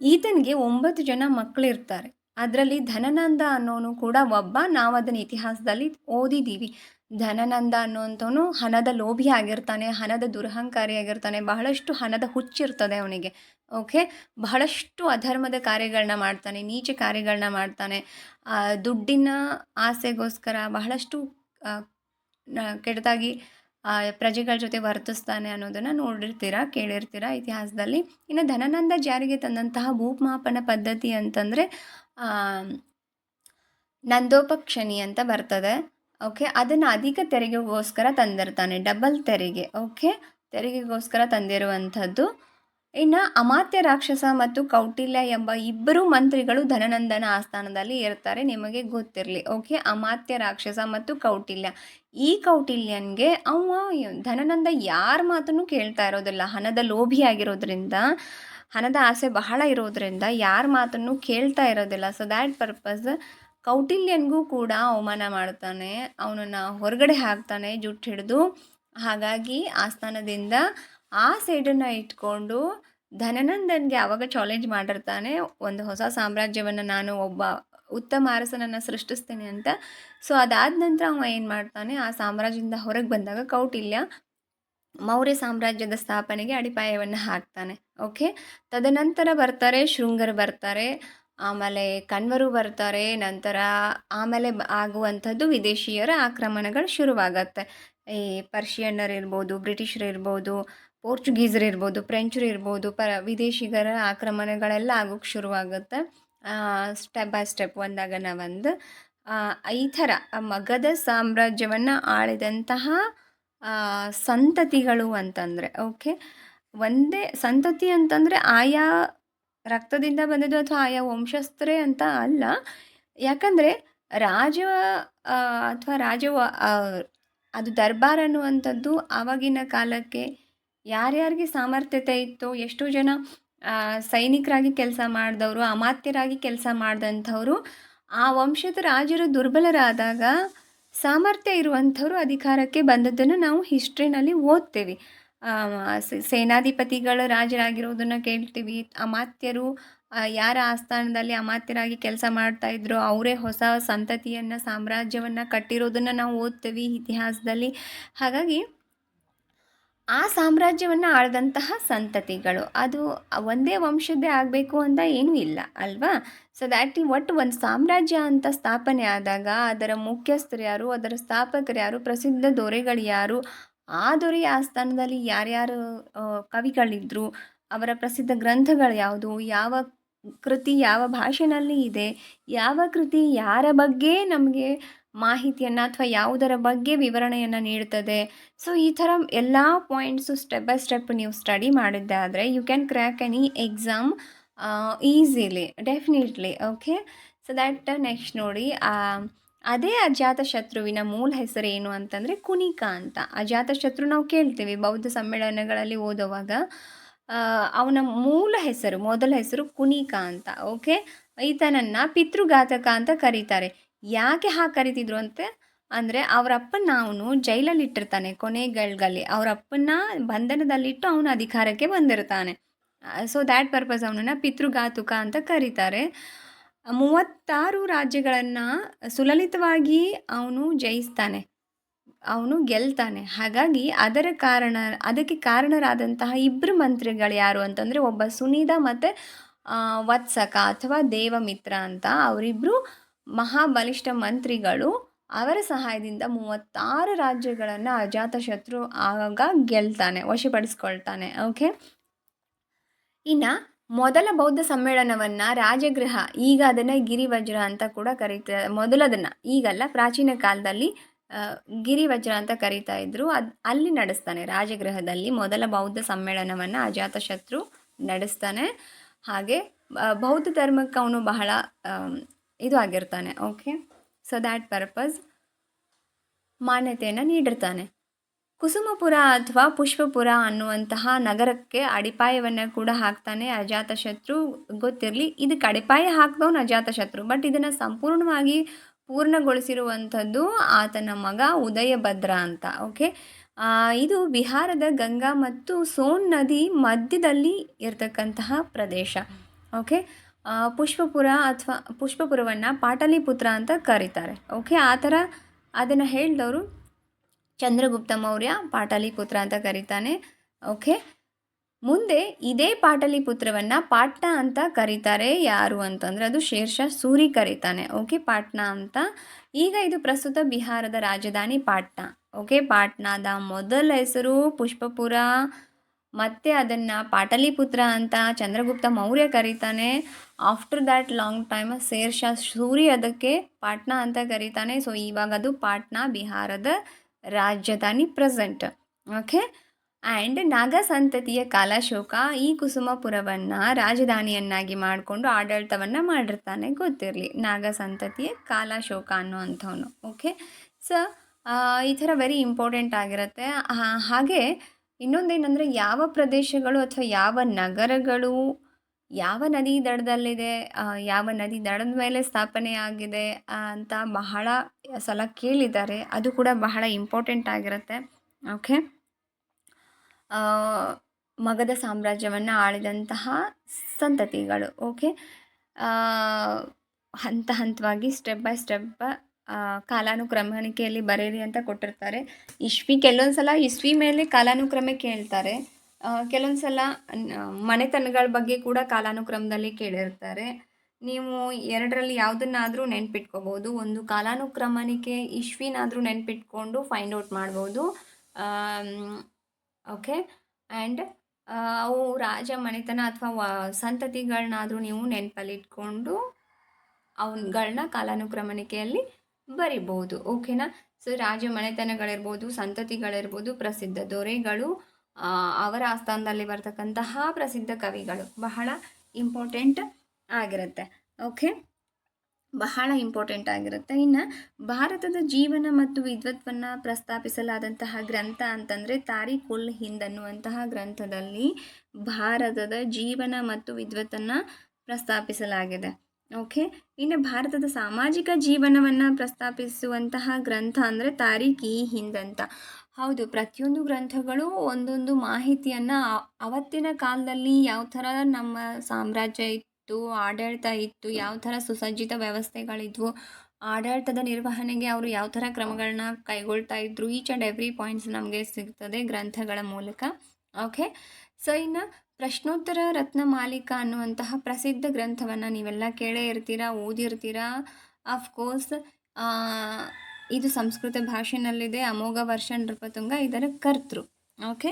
ಈತನಿಗೆ 9 ಜನ ಮಕ್ಕಳಿರ್ತಾರೆ. ಅದರಲ್ಲಿ ಧನನಂದ ಅನ್ನೋನು ಕೂಡ ಒಬ್ಬ. ನಾವು ಅದನ್ನು ಇತಿಹಾಸದಲ್ಲಿ ಓದಿದ್ದೀವಿ. ಧನನಂದ ಅನ್ನೋಂಥವನು ಹಣದ ಲೋಭಿ ಆಗಿರ್ತಾನೆ, ಹಣದ ದುರಹಂಕಾರಿ ಆಗಿರ್ತಾನೆ, ಬಹಳಷ್ಟು ಹಣದ ಹುಚ್ಚಿರ್ತದೆ ಅವನಿಗೆ. ಓಕೆ, ಬಹಳಷ್ಟು ಅಧರ್ಮದ ಕಾರ್ಯಗಳನ್ನ ಮಾಡ್ತಾನೆ, ನೀಚ ಕಾರ್ಯಗಳನ್ನ ಮಾಡ್ತಾನೆ, ದುಡ್ಡಿನ ಆಸೆಗೋಸ್ಕರ ಬಹಳಷ್ಟು ಕೆಟ್ಟದಾಗಿ ಪ್ರಜೆಗಳ ಜೊತೆ ವರ್ತಿಸ್ತಾನೆ ಅನ್ನೋದನ್ನು ನೋಡಿರ್ತೀರ, ಕೇಳಿರ್ತೀರ ಇತಿಹಾಸದಲ್ಲಿ. ಇನ್ನು ಧನನಂದ ಜಾರಿಗೆ ತಂದಂತಹ ಭೂಮಾಪನ ಪದ್ಧತಿ ಅಂತಂದರೆ ನಂದೋಪಕ್ಷಣಿ ಅಂತ ಬರ್ತದೆ. ಓಕೆ, ಅದನ್ನು ಅಧಿಕ ತೆರಿಗೆಗೋಸ್ಕರ ತಂದಿರ್ತಾನೆ, ಡಬಲ್ ತೆರಿಗೆ. ಓಕೆ, ತೆರಿಗೆಗೋಸ್ಕರ ತಂದಿರುವಂಥದ್ದು. ಇನ್ನು ಅಮಾತ್ಯ ರಾಕ್ಷಸ ಮತ್ತು ಕೌಟಿಲ್ಯ ಎಂಬ ಇಬ್ಬರು ಮಂತ್ರಿಗಳು ಧನನಂದನ ಆಸ್ಥಾನದಲ್ಲಿ ಇರ್ತಾರೆ, ನಿಮಗೆ ಗೊತ್ತಿರಲಿ. ಓಕೆ, ಅಮಾತ್ಯ ರಾಕ್ಷಸ ಮತ್ತು ಕೌಟಿಲ್ಯ. ಈ ಕೌಟಿಲ್ಯನಿಗೆ ಧನನಂದ ಯಾರ ಮಾತನ್ನು ಕೇಳ್ತಾ ಇರೋದಿಲ್ಲ. ಹಣದ ಲೋಭಿಯಾಗಿರೋದ್ರಿಂದ, ಹಣದ ಆಸೆ ಬಹಳ ಇರೋದ್ರಿಂದ ಯಾರ ಮಾತನ್ನು ಕೇಳ್ತಾ ಇರೋದಿಲ್ಲ. ಸೊ ದ್ಯಾಟ್ ಪರ್ಪಸ್ ಕೌಟಿಲ್ಯನಿಗೂ ಕೂಡ ಅವಮಾನ ಮಾಡ್ತಾನೆ, ಅವನನ್ನು ಹೊರಗಡೆ ಹಾಕ್ತಾನೆ ಜುಟ್ಟು ಹಿಡಿದು. ಹಾಗಾಗಿ ಆಸ್ಥಾನದಿಂದ ಆ ಸೈಡನ್ನು ಇಟ್ಕೊಂಡು ಧನನಂದನ್ಗೆ ಆವಾಗ ಚಾಲೆಂಜ್ ಮಾಡಿರ್ತಾನೆ, ಒಂದು ಹೊಸ ಸಾಮ್ರಾಜ್ಯವನ್ನು ನಾನು ಒಬ್ಬ ಉತ್ತಮ ಅರಸನನ್ನು ಸೃಷ್ಟಿಸ್ತೀನಿ ಅಂತ. ಸೊ ಅದಾದ ನಂತರ ಅವ ಏನು ಮಾಡ್ತಾನೆ, ಆ ಸಾಮ್ರಾಜ್ಯದಿಂದ ಹೊರಗೆ ಬಂದಾಗ ಕೌಟಿಲ್ಯ ಮೌರ್ಯ ಸಾಮ್ರಾಜ್ಯದ ಸ್ಥಾಪನೆಗೆ ಅಡಿಪಾಯವನ್ನು ಹಾಕ್ತಾನೆ. ಓಕೆ, ತದನಂತರ ಬರ್ತಾರೆ ಶೃಂಗರು ಬರ್ತಾರೆ, ಆಮೇಲೆ ಕಣ್ವರು ಬರ್ತಾರೆ. ಆಮೇಲೆ ಆಗುವಂಥದ್ದು ವಿದೇಶಿಯರ ಆಕ್ರಮಣಗಳು ಶುರುವಾಗತ್ತೆ. ಈ ಪರ್ಷಿಯನ್ನರಿರ್ಬೋದು, ಬ್ರಿಟಿಷರಿರ್ಬೋದು, ಪೋರ್ಚುಗೀಸರಿರ್ಬೋದು, ಫ್ರೆಂಚರು ಇರ್ಬೋದು, ವಿದೇಶಿಗರ ಆಕ್ರಮಣಗಳೆಲ್ಲ ಆಗೋಕ್ಕೆ ಶುರುವಾಗುತ್ತೆ. ಸ್ಟೆಪ್ ಬೈ ಸ್ಟೆಪ್, ಒಂದಾಗನ ಒಂದು. ಈ ಥರ ಮಗಧ ಸಾಮ್ರಾಜ್ಯವನ್ನು ಆಳಿದಂತಹ ಸಂತತಿಗಳು ಅಂತಂದರೆ, ಓಕೆ, ಒಂದೇ ಸಂತತಿ ಅಂತಂದರೆ ಆಯಾ ರಕ್ತದಿಂದ ಬಂದಿದ್ದು ಅಥವಾ ಆಯಾ ವಂಶಸ್ಥರೇ ಅಂತ ಅಲ್ಲ. ಯಾಕಂದರೆ ರಾಜ ಅಥವಾ ಅದು ದರ್ಬಾರ್ ಅನ್ನುವಂಥದ್ದು ಆವಾಗಿನ ಕಾಲಕ್ಕೆ ಯಾರ್ಯಾರಿಗೆ ಸಾಮರ್ಥ್ಯತೆ ಇತ್ತೋ, ಎಷ್ಟೋ ಜನ ಸೈನಿಕರಾಗಿ ಕೆಲಸ ಮಾಡಿದವರು, ಅಮಾತ್ಯರಾಗಿ ಕೆಲಸ ಮಾಡಿದಂಥವರು, ಆ ವಂಶದ ರಾಜರು ದುರ್ಬಲರಾದಾಗ ಸಾಮರ್ಥ್ಯ ಇರುವಂಥವ್ರು ಅಧಿಕಾರಕ್ಕೆ ಬಂದದ್ದನ್ನು ನಾವು ಹಿಸ್ಟ್ರಿನಲ್ಲಿ ಓದ್ತೀವಿ. ಸೇನಾಧಿಪತಿಗಳು ರಾಜರಾಗಿರೋದನ್ನು ಕೇಳ್ತೀವಿ. ಅಮಾತ್ಯರು ಯಾರ ಆಸ್ಥಾನದಲ್ಲಿ ಅಮಾತ್ಯರಾಗಿ ಕೆಲಸ ಮಾಡ್ತಾಯಿದ್ರು ಅವರೇ ಹೊಸ ಸಂತತಿಯನ್ನು, ಸಾಮ್ರಾಜ್ಯವನ್ನು ಕಟ್ಟಿರೋದನ್ನು ನಾವು ಓದ್ತೀವಿ ಇತಿಹಾಸದಲ್ಲಿ. ಹಾಗಾಗಿ ಆ ಸಾಮ್ರಾಜ್ಯವನ್ನು ಆಳಿದಂತಹ ಸಂತತಿಗಳು, ಅದು ಒಂದೇ ವಂಶದ್ದೇ ಆಗಬೇಕು ಅಂತ ಏನೂ ಇಲ್ಲ ಅಲ್ವಾ. ಸೊ ದ್ಯಾಟ್ ಒಟ್ಟು ಒಂದು ಸಾಮ್ರಾಜ್ಯ ಅಂತ ಸ್ಥಾಪನೆ ಆದಾಗ ಅದರ ಮುಖ್ಯಸ್ಥರು ಯಾರು, ಅದರ ಸ್ಥಾಪಕರು ಯಾರು, ಪ್ರಸಿದ್ಧ ದೊರೆಗಳು ಯಾರು, ಆ ದೊರೆಯ ಆಸ್ಥಾನದಲ್ಲಿ ಯಾರ್ಯಾರು ಕವಿಗಳಿದ್ರು, ಅವರ ಪ್ರಸಿದ್ಧ ಗ್ರಂಥಗಳು ಯಾವುದು, ಯಾವ ಕೃತಿ ಯಾವ ಭಾಷೆಯಲ್ಲಿ ಇದೆ, ಯಾವ ಕೃತಿ ಯಾರ ಬಗ್ಗೆ ನಮಗೆ ಮಾಹಿತಿಯನ್ನು ಅಥವಾ ಯಾವುದರ ಬಗ್ಗೆ ವಿವರಣೆಯನ್ನು ನೀಡ್ತದೆ. ಸೊ ಈ ಥರ ಎಲ್ಲ ಪಾಯಿಂಟ್ಸು ಸ್ಟೆಪ್ ಬೈ ಸ್ಟೆಪ್ ನೀವು ಸ್ಟಡಿ ಮಾಡಿದ್ದಾದರೆ you can crack any exam easily, definitely. Okay, so that next ನೋಡಿ, ಅದೇ ಅಜಾತಶತ್ರುವಿನ ಮೂಲ ಹೆಸರು ಏನು ಅಂತಂದರೆ ಕುನಿಕ ಅಂತ. ಅಜಾತಶತ್ರು ನಾವು ಕೇಳ್ತೀವಿ ಬೌದ್ಧ ಸಮ್ಮೇಳನಗಳಲ್ಲಿ ಓದುವಾಗ. ಅವನ ಮೊದಲ ಹೆಸರು ಕುನಿಕ ಅಂತ. ಓಕೆ, ಈತನನ್ನು ಪಿತೃಘಾತಕ ಅಂತ ಕರೀತಾರೆ. ಯಾಕೆ ಹಾಗೆ ಕರಿತಿದ್ರು ಅಂದರೆ ಅವರಪ್ಪನ ಅವನು ಜೈಲಲ್ಲಿ ಇಟ್ಟಿರ್ತಾನೆ. ಕೊನೆಗಳಲ್ಲಿ ಅವರಪ್ಪನ ಬಂಧನದಲ್ಲಿಟ್ಟು ಅವನು ಅಧಿಕಾರಕ್ಕೆ ಬಂದಿರ್ತಾನೆ. ಸೊ ದ್ಯಾಟ್ ಪರ್ಪಸ್ ಅವನನ್ನು ಪಿತೃಘಾತುಕ ಅಂತ ಕರೀತಾರೆ. 36 ರಾಜ್ಯಗಳನ್ನು ಸುಲಲಿತವಾಗಿ ಅವನು ಜಯಿಸ್ತಾನೆ, ಅವನು ಗೆಲ್ತಾನೆ. ಹಾಗಾಗಿ ಅದಕ್ಕೆ ಕಾರಣರಾದಂತಹ ಇಬ್ಬರು ಮಂತ್ರಿಗಳು ಯಾರು ಅಂತಂದರೆ ಒಬ್ಬ ಸುನಿದ ಮತ್ತು ವತ್ಸಕ ಅಥವಾ ದೇವಮಿತ್ರ ಅಂತ. ಅವರಿಬ್ಬರು ಮಹಾಬಲಿಷ್ಠ ಮಂತ್ರಿಗಳು. ಅವರ ಸಹಾಯದಿಂದ 36 ರಾಜ್ಯಗಳನ್ನು ಅಜಾತಶತ್ರು ಆಗ ಗೆಲ್ತಾನೆ, ವಶಪಡಿಸ್ಕೊಳ್ತಾನೆ. ಓಕೆ. ಇನ್ನು ಮೊದಲ ಬೌದ್ಧ ಸಮ್ಮೇಳನವನ್ನು ರಾಜಗೃಹ, ಈಗ ಅದನ್ನು ಗಿರಿವಜ್ರ ಅಂತ ಕೂಡ ಕರೀತಾರೆ. ಮೊದಲದನ್ನು, ಈಗಲ್ಲ, ಪ್ರಾಚೀನ ಕಾಲದಲ್ಲಿ ಗಿರಿವಜ್ರ ಅಂತ ಕರೀತಾ ಇದ್ರು. ಅಲ್ಲಿ ನಡೆಸ್ತಾನೆ, ರಾಜಗೃಹದಲ್ಲಿ ಮೊದಲ ಬೌದ್ಧ ಸಮ್ಮೇಳನವನ್ನು ಅಜಾತಶತ್ರು ನಡೆಸ್ತಾನೆ. ಹಾಗೆ ಬೌದ್ಧ ಧರ್ಮಕ್ಕೆ ಅವನು ಬಹಳ ಇದು ಆಗಿರ್ತಾನೆ. ಓಕೆ. ಸೊ ದ್ಯಾಟ್ ಪರ್ಪಸ್ ಮಾನ್ಯತೆಯನ್ನು ನೀಡಿರ್ತಾನೆ. ಕುಸುಮಪುರ ಅಥವಾ ಪುಷ್ಪಪುರ ಅನ್ನುವಂತಹ ನಗರಕ್ಕೆ ಅಡಿಪಾಯವನ್ನು ಕೂಡ ಹಾಕ್ತಾನೆ ಅಜಾತಶತ್ರು. ಗೊತ್ತಿರಲಿ, ಇದಕ್ಕೆ ಅಡಿಪಾಯ ಹಾಕಿದವನು ಅಜಾತಶತ್ರು, ಬಟ್ ಇದನ್ನು ಸಂಪೂರ್ಣವಾಗಿ ಪೂರ್ಣಗೊಳಿಸಿರುವಂಥದ್ದು ಆತನ ಮಗ ಉದಯಭದ್ರ ಅಂತ. ಓಕೆ. ಇದು ಬಿಹಾರದ ಗಂಗಾ ಮತ್ತು ಸೋನ್ ನದಿ ಮಧ್ಯದಲ್ಲಿ ಇರತಕ್ಕಂತಹ ಪ್ರದೇಶ. ಓಕೆ. ಪುಷ್ಪಪುರ ಅಥವಾ ಪುಷ್ಪಪುರವನ್ನು ಪಾಟಲಿಪುತ್ರ ಅಂತ ಕರೀತಾರೆ. ಓಕೆ. ಆ ಥರ ಅದನ್ನು ಹೇಳಿದವರು ಚಂದ್ರಗುಪ್ತ ಮೌರ್ಯ ಪಾಟಲಿಪುತ್ರ ಅಂತ ಕರೀತಾನೆ. ಓಕೆ. ಮುಂದೆ ಇದೇ ಪಾಟಲಿಪುತ್ರವನ್ನು ಪಾಟ್ನಾ ಅಂತ ಕರೀತಾರೆ. ಯಾರು ಅಂತಂದರೆ ಅದು ಶೇರ್ಷಾ ಸೂರಿ ಕರೀತಾನೆ. ಓಕೆ. ಪಾಟ್ನಾ ಅಂತ. ಈಗ ಇದು ಪ್ರಸ್ತುತ ಬಿಹಾರದ ರಾಜಧಾನಿ ಪಾಟ್ನಾ. ಓಕೆ. ಪಾಟ್ನಾದ ಮೊದಲ ಹೆಸರು ಪುಷ್ಪಪುರ, ಮತ್ತು ಅದನ್ನು ಪಾಟಲಿಪುತ್ರ ಅಂತ ಚಂದ್ರಗುಪ್ತ ಮೌರ್ಯ ಕರೀತಾನೆ. After that long time Sher Shah Suri ಅದಕ್ಕೆ ಪಾಟ್ನಾ ಅಂತ ಕರೀತಾನೆ. ಸೊ ಇವಾಗ ಅದು ಪಾಟ್ನಾ ಬಿಹಾರದ ರಾಜಧಾನಿ ಪ್ರೆಸೆಂಟ್. ಓಕೆ. ಆ್ಯಂಡ್ ನಾಗಾ ಸಂತತಿಯ ಕಾಲಾಶೋಕ ಈ ಕುಸುಮಪುರವನ್ನು ರಾಜಧಾನಿಯನ್ನಾಗಿ ಮಾಡಿಕೊಂಡು ಆಡಳಿತವನ್ನು ಮಾಡಿರ್ತಾನೆ. ಗೊತ್ತಿರಲಿ, ನಾಗಾ ಸಂತತಿಯ ಕಾಲಾಶೋಕ ಅನ್ನುವಂಥವನು. ಓಕೆ. ಸೊ ಈ ಥರ ವೆರಿ ಇಂಪಾರ್ಟೆಂಟ್ ಆಗಿರುತ್ತೆ. ಹಾಗೆ ಇನ್ನೊಂದೇನೆಂದರೆ, ಯಾವ ಪ್ರದೇಶಗಳು ಅಥವಾ ಯಾವ ನಗರಗಳು ಯಾವ ನದಿ ದಡದಲ್ಲಿದೆ, ಯಾವ ನದಿ ದಡದ ಮೇಲೆ ಸ್ಥಾಪನೆ ಆಗಿದೆ ಅಂತ ಬಹಳ ಸಲ ಕೇಳಿದ್ದಾರೆ. ಅದು ಕೂಡ ಬಹಳ ಇಂಪಾರ್ಟೆಂಟ್ ಆಗಿರುತ್ತೆ. ಓಕೆ. ಮಗಧ ಸಾಮ್ರಾಜ್ಯವನ್ನು ಆಳಿದಂತಹ ಸಂತತಿಗಳು. ಓಕೆ. ಹಂತ ಹಂತವಾಗಿ ಸ್ಟೆಪ್ ಬೈ ಸ್ಟೆಪ್ ಕಾಲಾನುಕ್ರಮಣಿಕೆಯಲ್ಲಿ ಬರೆಯಿರಿ ಅಂತ ಕೊಟ್ಟಿರ್ತಾರೆ. ಕೆಲವೊಂದು ಸಲ ಇಸ್ವಿ ಮೇಲೆ ಕಾಲಾನುಕ್ರಮ ಕೇಳ್ತಾರೆ. ಕೆಲವೊಂದು ಸಲ ಮನೆತನಗಳ ಬಗ್ಗೆ ಕೂಡ ಕಾಲಾನುಕ್ರಮದಲ್ಲಿ ಕೇಳಿರ್ತಾರೆ. ನೀವು ಎರಡರಲ್ಲಿ ಯಾವುದನ್ನಾದರೂ ನೆನ್ಪಿಟ್ಕೋಬೋದು. ಒಂದು ಕಾಲಾನುಕ್ರಮಣಿಕೆ ಇಸ್ವಿನಾದರೂ ನೆನ್ಪಿಟ್ಕೊಂಡು ಫೈಂಡ್ ಔಟ್ ಮಾಡ್ಬೋದು. ಓಕೆ. ಆ್ಯಂಡ್ ಅವು ರಾಜ ಮನೆತನ ಅಥವಾ ಸಂತತಿಗಳನ್ನಾದರೂ ನೀವು ನೆನಪಲ್ಲಿಟ್ಕೊಂಡು ಅವುಗಳನ್ನ ಕಾಲಾನುಕ್ರಮಣಿಕೆಯಲ್ಲಿ ಬರಿಬೋದು. ಓಕೆನಾ. ಸೊ ರಾಜ ಮನೆತನಗಳಿರ್ಬೋದು, ಸಂತತಿಗಳಿರ್ಬೋದು, ಪ್ರಸಿದ್ಧ ದೊರೆಗಳು, ಅವರ ಆಸ್ಥಾನದಲ್ಲಿ ಬರ್ತಕ್ಕಂತಹ ಪ್ರಸಿದ್ಧ ಕವಿಗಳು ಬಹಳ ಇಂಪಾರ್ಟೆಂಟ್ ಆಗಿರುತ್ತೆ. ಓಕೆ. ಬಹಳ ಇಂಪಾರ್ಟೆಂಟ್ ಆಗಿರುತ್ತೆ. ಇನ್ನು ಭಾರತದ ಜೀವನ ಮತ್ತು ವಿದ್ವತ್ವನ್ನು ಪ್ರಸ್ತಾಪಿಸಲಾದಂತಹ ಗ್ರಂಥ ಅಂತಂದರೆ ತಾರೀಖ್ ಉಲ್ ಹಿಂದ್ ಅನ್ನುವಂತಹ ಗ್ರಂಥದಲ್ಲಿ ಭಾರತದ ಜೀವನ ಮತ್ತು ವಿದ್ವತ್ತನ್ನು ಪ್ರಸ್ತಾಪಿಸಲಾಗಿದೆ. ಓಕೆ. ಇನ್ನು ಭಾರತದ ಸಾಮಾಜಿಕ ಜೀವನವನ್ನು ಪ್ರಸ್ತಾಪಿಸುವಂತಹ ಗ್ರಂಥ ಅಂದರೆ ತಾರೀಖ್ ಇ ಹಿಂದ್ ಅಂತ. ಹೌದು, ಪ್ರತಿಯೊಂದು ಗ್ರಂಥಗಳು ಒಂದೊಂದು ಮಾಹಿತಿಯನ್ನು ಅವತ್ತಿನ ಕಾಲದಲ್ಲಿ ಯಾವ ಥರ ನಮ್ಮ ಸಾಮ್ರಾಜ್ಯ ಇತ್ತು, ಆಡಳಿತ ಇತ್ತು, ಯಾವ ಥರ ಸುಸಜ್ಜಿತ ವ್ಯವಸ್ಥೆಗಳಿದ್ವು, ಆಡಳಿತದ ನಿರ್ವಹಣೆಗೆ ಅವರು ಯಾವ ಥರ ಕ್ರಮಗಳನ್ನ ಕೈಗೊಳ್ತಾ ಇದ್ರು, ಈಚ್ ಆ್ಯಂಡ್ ಎವ್ರಿ ಪಾಯಿಂಟ್ಸ್ ನಮಗೆ ಸಿಗ್ತದೆ ಗ್ರಂಥಗಳ ಮೂಲಕ. ಓಕೆ. ಸೊ ಇನ್ನು ಪ್ರಶ್ನೋತ್ತರ ರತ್ನಮಾಲಿಕಾ ಅನ್ನುವಂತಹ ಪ್ರಸಿದ್ಧ ಗ್ರಂಥವನ್ನು ನೀವೆಲ್ಲ ಕೇಳೇ ಇರ್ತೀರಾ, ಓದಿರ್ತೀರಾ. ಅಫ್ಕೋರ್ಸ್ ಇದು ಸಂಸ್ಕೃತ ಭಾಷೆನಲ್ಲಿದೆ. ಅಮೋಘ ವರ್ಷ ನೃಪತುಂಗ ಇದರ ಕರ್ತೃ. ಓಕೆ.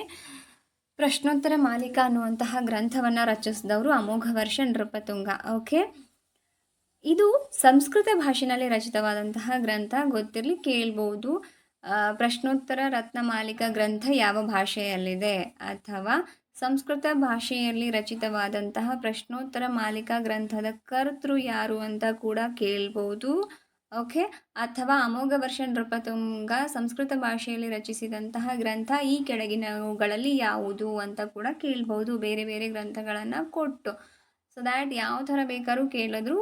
ಪ್ರಶ್ನೋತ್ತರ ಮಾಲಿಕಾ ಅನ್ನುವಂತಹ ಗ್ರಂಥವನ್ನು ರಚಿಸಿದವರು ಅಮೋಘ ವರ್ಷ ನೃಪತುಂಗ. ಓಕೆ. ಇದು ಸಂಸ್ಕೃತ ಭಾಷೆಯಲ್ಲಿ ರಚಿತವಾದಂತಹ ಗ್ರಂಥ. ಗೊತ್ತಿರಲಿ, ಕೇಳ್ಬೋದು. ಪ್ರಶ್ನೋತ್ತರ ರತ್ನಮಾಲಿಕಾ ಗ್ರಂಥ ಯಾವ ಭಾಷೆಯಲ್ಲಿದೆ, ಅಥವಾ ಸಂಸ್ಕೃತ ಭಾಷೆಯಲ್ಲಿ ರಚಿತವಾದಂತಹ ಪ್ರಶ್ನೋತ್ತರ ಮಾಲಿಕಾ ಗ್ರಂಥದ ಕರ್ತೃ ಯಾರು ಅಂತ ಕೂಡ ಕೇಳ್ಬೋದು. ಓಕೆ. ಅಥವಾ ಅಮೋಘ ವರ್ಷ ನೃಪತುಂಗ ಸಂಸ್ಕೃತ ಭಾಷೆಯಲ್ಲಿ ರಚಿಸಿದಂತಹ ಗ್ರಂಥ ಈ ಕೆಳಗಿನವುಗಳಲ್ಲಿ ಯಾವುದು ಅಂತ ಕೂಡ ಕೇಳ್ಬೋದು, ಬೇರೆ ಬೇರೆ ಗ್ರಂಥಗಳನ್ನು ಕೊಟ್ಟು. ಸೊ ದ್ಯಾಟ್ ಯಾವ ಥರ ಬೇಕಾದ್ರೂ ಕೇಳಿದ್ರು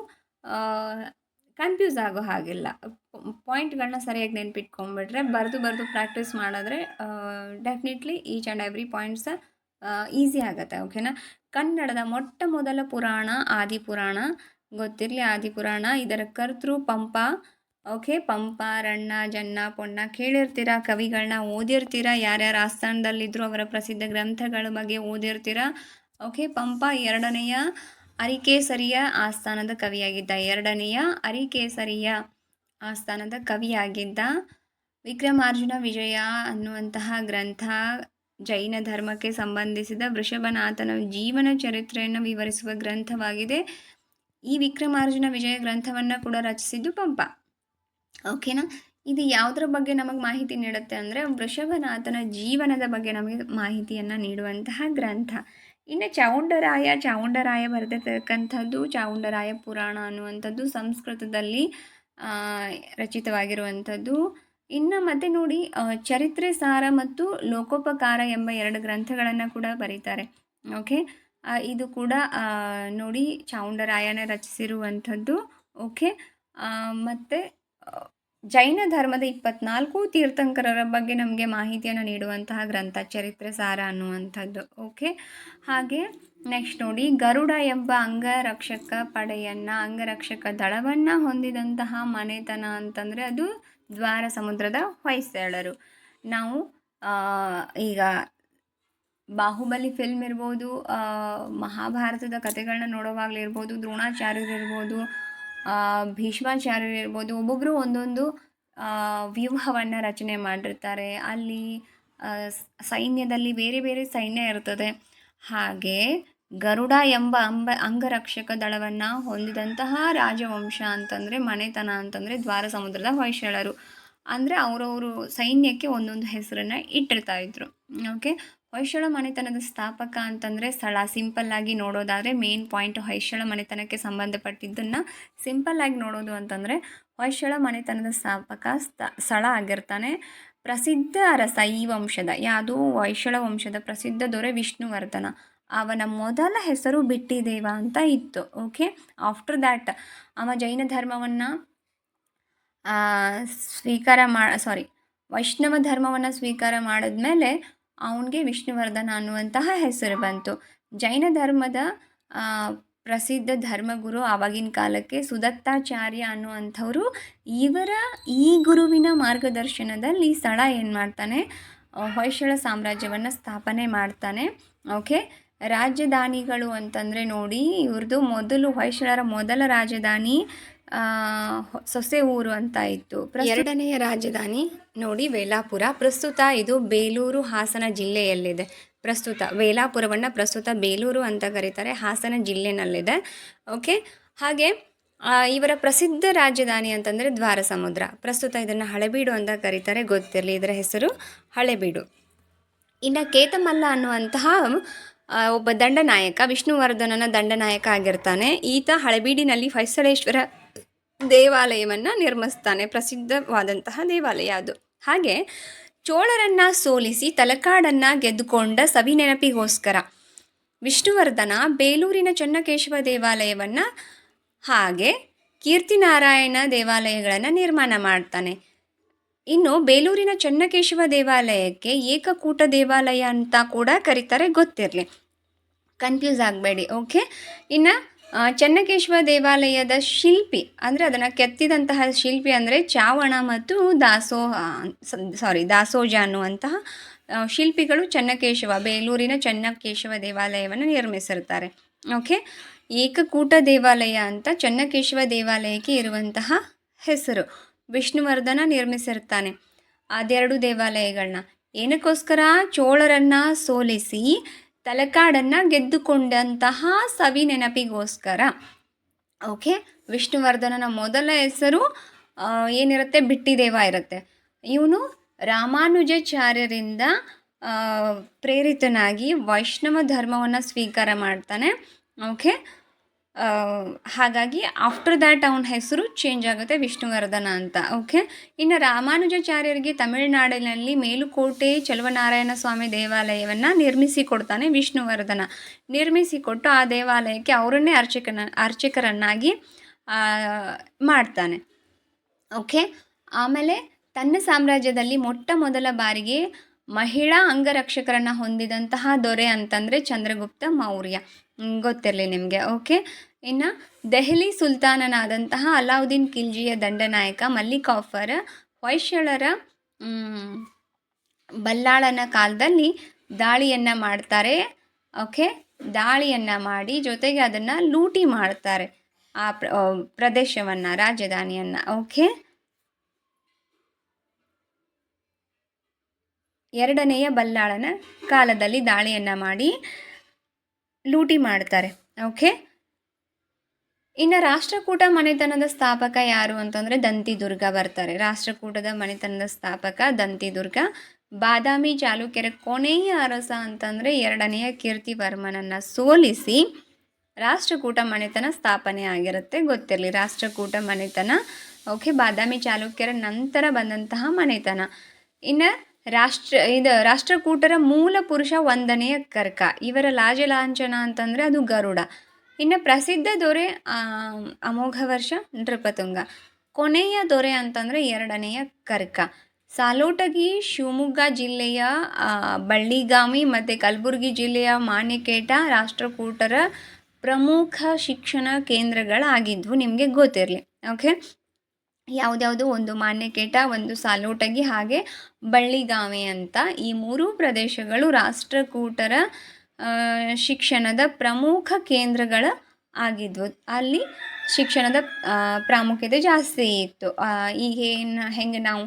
ಕನ್ಫ್ಯೂಸ್ ಆಗೋ ಹಾಗಿಲ್ಲ. ಪಾಯಿಂಟ್ಗಳನ್ನ ಸರಿಯಾಗಿ ನೆನ್ಪಿಟ್ಕೊಂಡ್ಬಿಟ್ರೆ, ಬರೆದು ಪ್ರಾಕ್ಟೀಸ್ ಮಾಡಿದ್ರೆ definitely each and every points easy ಆಗುತ್ತೆ. ಓಕೆನಾ. ಕನ್ನಡದ ಮೊಟ್ಟ ಮೊದಲ ಪುರಾಣ ಆದಿಪುರಾಣ. ಗೊತ್ತಿರಲಿ, ಆದಿಪುರಾಣ. ಇದರ ಕರ್ತೃ ಪಂಪ. ಓಕೆ. ಪಂಪ, ರಣ್ಣ, ಜನ್ನ, ಪೊನ್ನ ಕೇಳಿರ್ತೀರ. ಕವಿಗಳನ್ನ ಓದಿರ್ತೀರ. ಯಾರ್ಯಾರು ಆಸ್ಥಾನದಲ್ಲಿದ್ದರು ಅವರ ಪ್ರಸಿದ್ಧ ಗ್ರಂಥಗಳ ಬಗ್ಗೆ ಓದಿರ್ತೀರ. ಓಕೆ. ಪಂಪ ಎರಡನೆಯ ಅರಿಕೇಸರಿಯ ಆಸ್ಥಾನದ ಕವಿಯಾಗಿದ್ದ. ಎರಡನೆಯ ಅರಿಕೇಸರಿಯ ಆಸ್ಥಾನದ ಕವಿಯಾಗಿದ್ದ. ವಿಕ್ರಮಾರ್ಜುನ ವಿಜಯ ಅನ್ನುವಂತಹ ಗ್ರಂಥ ಜೈನ ಧರ್ಮಕ್ಕೆ ಸಂಬಂಧಿಸಿದ ವೃಷಭನಾಥನ ಜೀವನ ಚರಿತ್ರೆಯನ್ನು ವಿವರಿಸುವ ಗ್ರಂಥವಾಗಿದೆ. ಈ ವಿಕ್ರಮಾರ್ಜುನ ವಿಜಯ ಗ್ರಂಥವನ್ನು ಕೂಡ ರಚಿಸಿದ್ದು ಪಂಪ. ಓಕೆನಾ. ಇದು ಯಾವುದರ ಬಗ್ಗೆ ನಮಗೆ ಮಾಹಿತಿ ನೀಡುತ್ತೆ ಅಂದರೆ ವೃಷಭನಾಥನ ಜೀವನದ ಬಗ್ಗೆ ನಮಗೆ ಮಾಹಿತಿಯನ್ನು ನೀಡುವಂತಹ ಗ್ರಂಥ. ಇನ್ನು ಚಾವುಂಡರಾಯ ಬರೆದಿರ್ತಕ್ಕಂಥದ್ದು ಚಾವುಂಡರಾಯ ಪುರಾಣ ಅನ್ನುವಂಥದ್ದು ಸಂಸ್ಕೃತದಲ್ಲಿ ರಚಿತವಾಗಿರುವಂಥದ್ದು. ಇನ್ನು ಮತ್ತೆ ನೋಡಿ ಚರಿತ್ರೆ ಸಾರ ಮತ್ತು ಲೋಕೋಪಕಾರ ಎಂಬ 2 ಗ್ರಂಥಗಳನ್ನು ಕೂಡ ಬರೀತಾರೆ. ಓಕೆ, ಇದು ಕೂಡ ನೋಡಿ ಚಾವುಂಡರಾಯನೇ ರಚಿಸಿರುವಂಥದ್ದು. ಓಕೆ, ಮತ್ತು ಜೈನ ಧರ್ಮದ 24 ತೀರ್ಥಂಕರರ ಬಗ್ಗೆ ನಮಗೆ ಮಾಹಿತಿಯನ್ನು ನೀಡುವಂತಹ ಗ್ರಂಥ ಚರಿತ್ರೆ ಸಾರ ಅನ್ನುವಂಥದ್ದು. ಓಕೆ, ಹಾಗೆ ನೆಕ್ಸ್ಟ್ ನೋಡಿ ಗರುಡ ಎಂಬ ಅಂಗರಕ್ಷಕ ಅಂಗರಕ್ಷಕ ದಳವನ್ನು ಹೊಂದಿದಂತಹ ಮನೆತನ ಅಂತಂದರೆ ಅದು ದ್ವಾರ ಸಮುದ್ರದ ಹೊಯ್ಸಳರು. ನಾವು ಈಗ ಬಾಹುಬಲಿ ಫಿಲ್ಮ್ ಇರ್ಬೋದು, ಮಹಾಭಾರತದ ಕಥೆಗಳನ್ನ ನೋಡುವಾಗಲಿರ್ಬೋದು, ದ್ರೋಣಾಚಾರ್ಯರಿರ್ಬೋದು, ಭೀಷ್ಮಾಚಾರ್ಯರಿರ್ಬೋದು, ಒಬ್ಬೊಬ್ಬರು ಒಂದೊಂದು ವ್ಯೂಹವನ್ನು ರಚನೆ ಮಾಡಿರ್ತಾರೆ. ಅಲ್ಲಿ ಸೈನ್ಯದಲ್ಲಿ ಬೇರೆ ಬೇರೆ ಸೈನ್ಯ ಇರ್ತದೆ. ಹಾಗೆ ಗರುಡ ಎಂಬ ಅಂಗರಕ್ಷಕ ದಳವನ್ನು ಹೊಂದಿದಂತಹ ರಾಜವಂಶ ಅಂತಂದರೆ ಮನೆತನ ಅಂತಂದರೆ ದ್ವಾರ ಸಮುದ್ರದ ಹೊಯ್ಸಳರು. ಅಂದರೆ ಅವರವರು ಸೈನ್ಯಕ್ಕೆ ಒಂದೊಂದು ಹೆಸರನ್ನು ಇಟ್ಟಿರ್ತಾ ಇದ್ರು. ಓಕೆ, ಹೊಯ್ಸಳ ಮನೆತನದ ಸ್ಥಾಪಕ ಅಂತಂದರೆ ಸ್ಥಳ. ಸಿಂಪಲ್ಲಾಗಿ ನೋಡೋದಾದರೆ ಮೇನ್ ಪಾಯಿಂಟ್ ಹೊಯ್ಸಳ ಮನೆತನಕ್ಕೆ ಸಂಬಂಧಪಟ್ಟಿದ್ದನ್ನು ಸಿಂಪಲ್ಲಾಗಿ ನೋಡೋದು ಅಂತಂದರೆ ಹೊಯ್ಸಳ ಮನೆತನದ ಸ್ಥಾಪಕ ಸ್ಥಳ ಆಗಿರ್ತಾನೆ. ಪ್ರಸಿದ್ಧ ಅರಸ ಈ ವಂಶದ, ಯಾವುದು ಹೊಯ್ಸಳ ವಂಶದ ಪ್ರಸಿದ್ಧ ದೊರೆ ವಿಷ್ಣುವರ್ಧನ. ಅವನ ಮೊದಲ ಹೆಸರು ಬಿಟ್ಟಿದೇವ ಅಂತ ಇತ್ತು. ಓಕೆ, ಆಫ್ಟರ್ ದ್ಯಾಟ್ ಅವ ಜೈನ ಧರ್ಮವನ್ನು ವೈಷ್ಣವ ಧರ್ಮವನ್ನು ಸ್ವೀಕಾರ ಮಾಡಿದ್ಮೇಲೆ ಅವನಿಗೆ ವಿಷ್ಣುವರ್ಧನ ಅನ್ನುವಂತಹ ಹೆಸರು ಬಂತು. ಜೈನ ಧರ್ಮದ ಪ್ರಸಿದ್ಧ ಧರ್ಮಗುರು ಆವಾಗಿನ ಕಾಲಕ್ಕೆ ಸುದತ್ತಾಚಾರ್ಯ ಅನ್ನುವಂಥವರು ಈ ಗುರುವಿನ ಮಾರ್ಗದರ್ಶನದಲ್ಲಿ ಸ್ಥಳ ಏನು ಮಾಡ್ತಾನೆ, ಹೊಯ್ಸಳ ಸಾಮ್ರಾಜ್ಯವನ್ನು ಸ್ಥಾಪನೆ ಮಾಡ್ತಾನೆ. ಓಕೆ, ರಾಜಧಾನಿಗಳು ಅಂತಂದರೆ ನೋಡಿ ಇವ್ರದ್ದು ಹೊಯ್ಸಳರ ಮೊದಲ ರಾಜಧಾನಿ ಸೊಸೆ ಊರು ಅಂತ ಇತ್ತು. ಎರಡನೆಯ ರಾಜಧಾನಿ ನೋಡಿ ವೇಲಾಪುರ. ಪ್ರಸ್ತುತ ಇದು ಬೇಲೂರು ಹಾಸನ ಜಿಲ್ಲೆಯಲ್ಲಿದೆ. ವೇಲಾಪುರವನ್ನು ಪ್ರಸ್ತುತ ಬೇಲೂರು ಅಂತ ಕರೀತಾರೆ, ಹಾಸನ ಜಿಲ್ಲೆನಲ್ಲಿದೆ. ಓಕೆ, ಹಾಗೆ ಇವರ ಪ್ರಸಿದ್ಧ ರಾಜಧಾನಿ ಅಂತಂದರೆ ದ್ವಾರ ಸಮುದ್ರ. ಪ್ರಸ್ತುತ ಇದನ್ನು ಹಳೆಬೀಡು ಅಂತ ಕರೀತಾರೆ, ಗೊತ್ತಿರಲಿ ಇದರ ಹೆಸರು ಹಳೆಬೀಡು. ಇನ್ನು ಕೇತಮಲ್ಲ ಅನ್ನುವಂತಹ ಒಬ್ಬ ದಂಡನಾಯಕ, ವಿಷ್ಣುವರ್ಧನನ ದಂಡನಾಯಕ ಆಗಿರ್ತಾನೆ. ಈತ ಹಳೆಬೀಡಿನಲ್ಲಿ ಹೊಯ್ಸಳೇಶ್ವರ ದೇವಾಲಯವನ್ನು ನಿರ್ಮಿಸ್ತಾನೆ. ಪ್ರಸಿದ್ಧವಾದಂತಹ ದೇವಾಲಯ ಅದು. ಹಾಗೆ ಚೋಳರನ್ನು ಸೋಲಿಸಿ ತಲಕಾಡನ್ನು ಗೆದ್ದುಕೊಂಡ ಸವಿನೆನಪಿಗೋಸ್ಕರ ವಿಷ್ಣುವರ್ಧನ ಬೇಲೂರಿನ ಚೆನ್ನಕೇಶವ ದೇವಾಲಯವನ್ನು ಹಾಗೆ ಕೀರ್ತಿನಾರಾಯಣ ದೇವಾಲಯಗಳನ್ನು ನಿರ್ಮಾಣ ಮಾಡ್ತಾನೆ. ಇನ್ನು ಬೇಲೂರಿನ ಚೆನ್ನಕೇಶವ ದೇವಾಲಯಕ್ಕೆ ಏಕಕೂಟ ದೇವಾಲಯ ಅಂತ ಕೂಡ ಕರೀತಾರೆ, ಗೊತ್ತಿರಲಿ, ಕನ್ಫ್ಯೂಸ್ ಆಗಬೇಡಿ. ಓಕೆ, ಇನ್ನು ಚೆನ್ನಕೇಶವ ದೇವಾಲಯದ ಶಿಲ್ಪಿ ಅಂದರೆ ಅದನ್ನು ಕೆತ್ತಿದಂತಹ ಶಿಲ್ಪಿ ಅಂದರೆ ಚಾವಣ ಮತ್ತು ದಾಸೋಜ ಅನ್ನುವಂತಹ ಶಿಲ್ಪಿಗಳು ಬೇಲೂರಿನ ಚೆನ್ನಕೇಶವ ದೇವಾಲಯವನ್ನು ನಿರ್ಮಿಸಿರ್ತಾರೆ. ಓಕೆ, ಏಕಕೂಟ ದೇವಾಲಯ ಅಂತ ಚೆನ್ನಕೇಶವ ದೇವಾಲಯಕ್ಕೆ ಇರುವಂತಹ ಹೆಸರು. ವಿಷ್ಣುವರ್ಧನ ನಿರ್ಮಿಸಿರ್ತಾನೆ ಅದೆರಡು ದೇವಾಲಯಗಳನ್ನ. ಏನಕ್ಕೋಸ್ಕರ? ಚೋಳರನ್ನು ಸೋಲಿಸಿ ತಲಕಾಡನ್ನು ಗೆದ್ದುಕೊಂಡಂತಹ ಸವಿನೆನಪಿಗೋಸ್ಕರ. ಓಕೆ, ವಿಷ್ಣುವರ್ಧನನ ಮೊದಲ ಹೆಸರು ಏನಿರುತ್ತೆ, ಬಿಟ್ಟಿದೇವ ಇರುತ್ತೆ. ಇವನು ರಾಮಾನುಜಾಚಾರ್ಯರಿಂದ ಪ್ರೇರಿತನಾಗಿ ವೈಷ್ಣವ ಧರ್ಮವನ್ನು ಸ್ವೀಕಾರ ಮಾಡ್ತಾನೆ. ಓಕೆ, ಹಾಗಾಗಿ ಆಫ್ಟರ್ ದ್ಯಾಟ್ ಅವನ ಹೆಸರು ಚೇಂಜ್ ಆಗುತ್ತೆ ವಿಷ್ಣುವರ್ಧನ ಅಂತ. ಓಕೆ, ಇನ್ನು ರಾಮಾನುಜಾಚಾರ್ಯರಿಗೆ ತಮಿಳುನಾಡಿನಲ್ಲಿ ಮೇಲುಕೋಟೆ ಚಲುವನಾರಾಯಣ ಸ್ವಾಮಿ ದೇವಾಲಯವನ್ನು ನಿರ್ಮಿಸಿಕೊಡ್ತಾನೆ ವಿಷ್ಣುವರ್ಧನ. ನಿರ್ಮಿಸಿಕೊಟ್ಟು ಆ ದೇವಾಲಯಕ್ಕೆ ಅವರನ್ನೇ ಅರ್ಚಕರನ್ನಾಗಿ ಮಾಡ್ತಾನೆ. ಓಕೆ, ಆಮೇಲೆ ತನ್ನ ಸಾಮ್ರಾಜ್ಯದಲ್ಲಿ ಮೊಟ್ಟ ಮೊದಲ ಬಾರಿಗೆ ಮಹಿಳಾ ಅಂಗರಕ್ಷಕರನ್ನು ಹೊಂದಿದಂತಹ ದೊರೆ ಅಂತಂದರೆ ಚಂದ್ರಗುಪ್ತ ಮೌರ್ಯ, ಗೊತ್ತಿರಲಿ ನಿಮಗೆ. ಓಕೆ, ಇನ್ನು ದೆಹಲಿ ಸುಲ್ತಾನನಾದಂತಹ ಅಲಾವುದ್ದೀನ್ ಖಿಲ್ಜಿಯ ದಂಡನಾಯಕ ಮಲ್ಲಿಕಾಫರ್ ಹೊಯ್ಸಳರ ಬಲ್ಲಾಳನ ಕಾಲದಲ್ಲಿ ದಾಳಿಯನ್ನು ಮಾಡ್ತಾರೆ. ಓಕೆ, ದಾಳಿಯನ್ನು ಮಾಡಿ ಜೊತೆಗೆ ಅದನ್ನು ಲೂಟಿ ಮಾಡ್ತಾರೆ ಆ ಪ್ರದೇಶವನ್ನು, ರಾಜಧಾನಿಯನ್ನು. ಓಕೆ, ಎರಡನೆಯ ಬಲ್ಲಾಳನ ಕಾಲದಲ್ಲಿ ದಾಳಿಯನ್ನು ಮಾಡಿ ಲೂಟಿ ಮಾಡ್ತಾರೆ. ಓಕೆ, ಇನ್ನು ರಾಷ್ಟ್ರಕೂಟ ಮನೆತನದ ಸ್ಥಾಪಕ ಯಾರು ಅಂತಂದರೆ ದಂತಿದುರ್ಗ ಬರ್ತಾರೆ. ರಾಷ್ಟ್ರಕೂಟದ ಮನೆತನದ ಸ್ಥಾಪಕ ದಂತಿದುರ್ಗ. ಬಾದಾಮಿ ಚಾಲುಕ್ಯರ ಕೊನೆಯ ಅರಸ ಅಂತಂದರೆ ಎರಡನೆಯ ಕೀರ್ತಿವರ್ಮನನ್ನು ಸೋಲಿಸಿ ರಾಷ್ಟ್ರಕೂಟ ಮನೆತನ ಸ್ಥಾಪನೆ ಆಗಿರುತ್ತೆ. ಗೊತ್ತಿರಲಿ, ರಾಷ್ಟ್ರಕೂಟ ಮನೆತನ. ಓಕೆ, ಬಾದಾಮಿ ಚಾಲುಕ್ಯರ ನಂತರ ಬಂದಂತಹ ಮನೆತನ. ಇನ್ನು ರಾಷ್ಟ್ರಕೂಟರ ಮೂಲ ಪುರುಷ 1ನೇ ಕರ್ಕ. ಇವರ ಲಾಂಛನ ಅಂತಂದರೆ ಅದು ಗರುಡ. ಇನ್ನು ಪ್ರಸಿದ್ಧ ದೊರೆ ಅಮೋಘವರ್ಷ ನೃಪತುಂಗ. ಕೊನೆಯ ದೊರೆ ಅಂತಂದರೆ 2ನೆಯ ಕರ್ಕ. ಸಾಲೋಟಗಿ ಶಿವಮೊಗ್ಗ ಜಿಲ್ಲೆಯ ಬಳ್ಳಿಗಾಮಿ ಮತ್ತು ಕಲಬುರಗಿ ಜಿಲ್ಲೆಯ ಮಾನ್ಯಕೇಟ ರಾಷ್ಟ್ರಕೂಟರ ಪ್ರಮುಖ ಶಿಕ್ಷಣ ಕೇಂದ್ರಗಳಾಗಿದ್ವು. ನಿಮಗೆ ಗೊತ್ತಿರಲಿ. ಓಕೆ, ಯಾವುದ್ಯಾವುದು? ಒಂದು ಮಾನ್ಯಕೇಟ, ಒಂದು ಸಾಲೋಟಗಿ, ಹಾಗೆ ಬಳ್ಳಿಗಾಮಿ ಅಂತ ಈ 3 ಪ್ರದೇಶಗಳು ರಾಷ್ಟ್ರಕೂಟರ ಶಿಕ್ಷಣದ ಪ್ರಮುಖ ಕೇಂದ್ರಗಳ ಆಗಿದ್ವು. ಅಲ್ಲಿ ಶಿಕ್ಷಣದ ಪ್ರಾಮುಖ್ಯತೆ ಜಾಸ್ತಿ ಇತ್ತು. ಈಗೇನು ಹೆಂಗೆ ನಾವು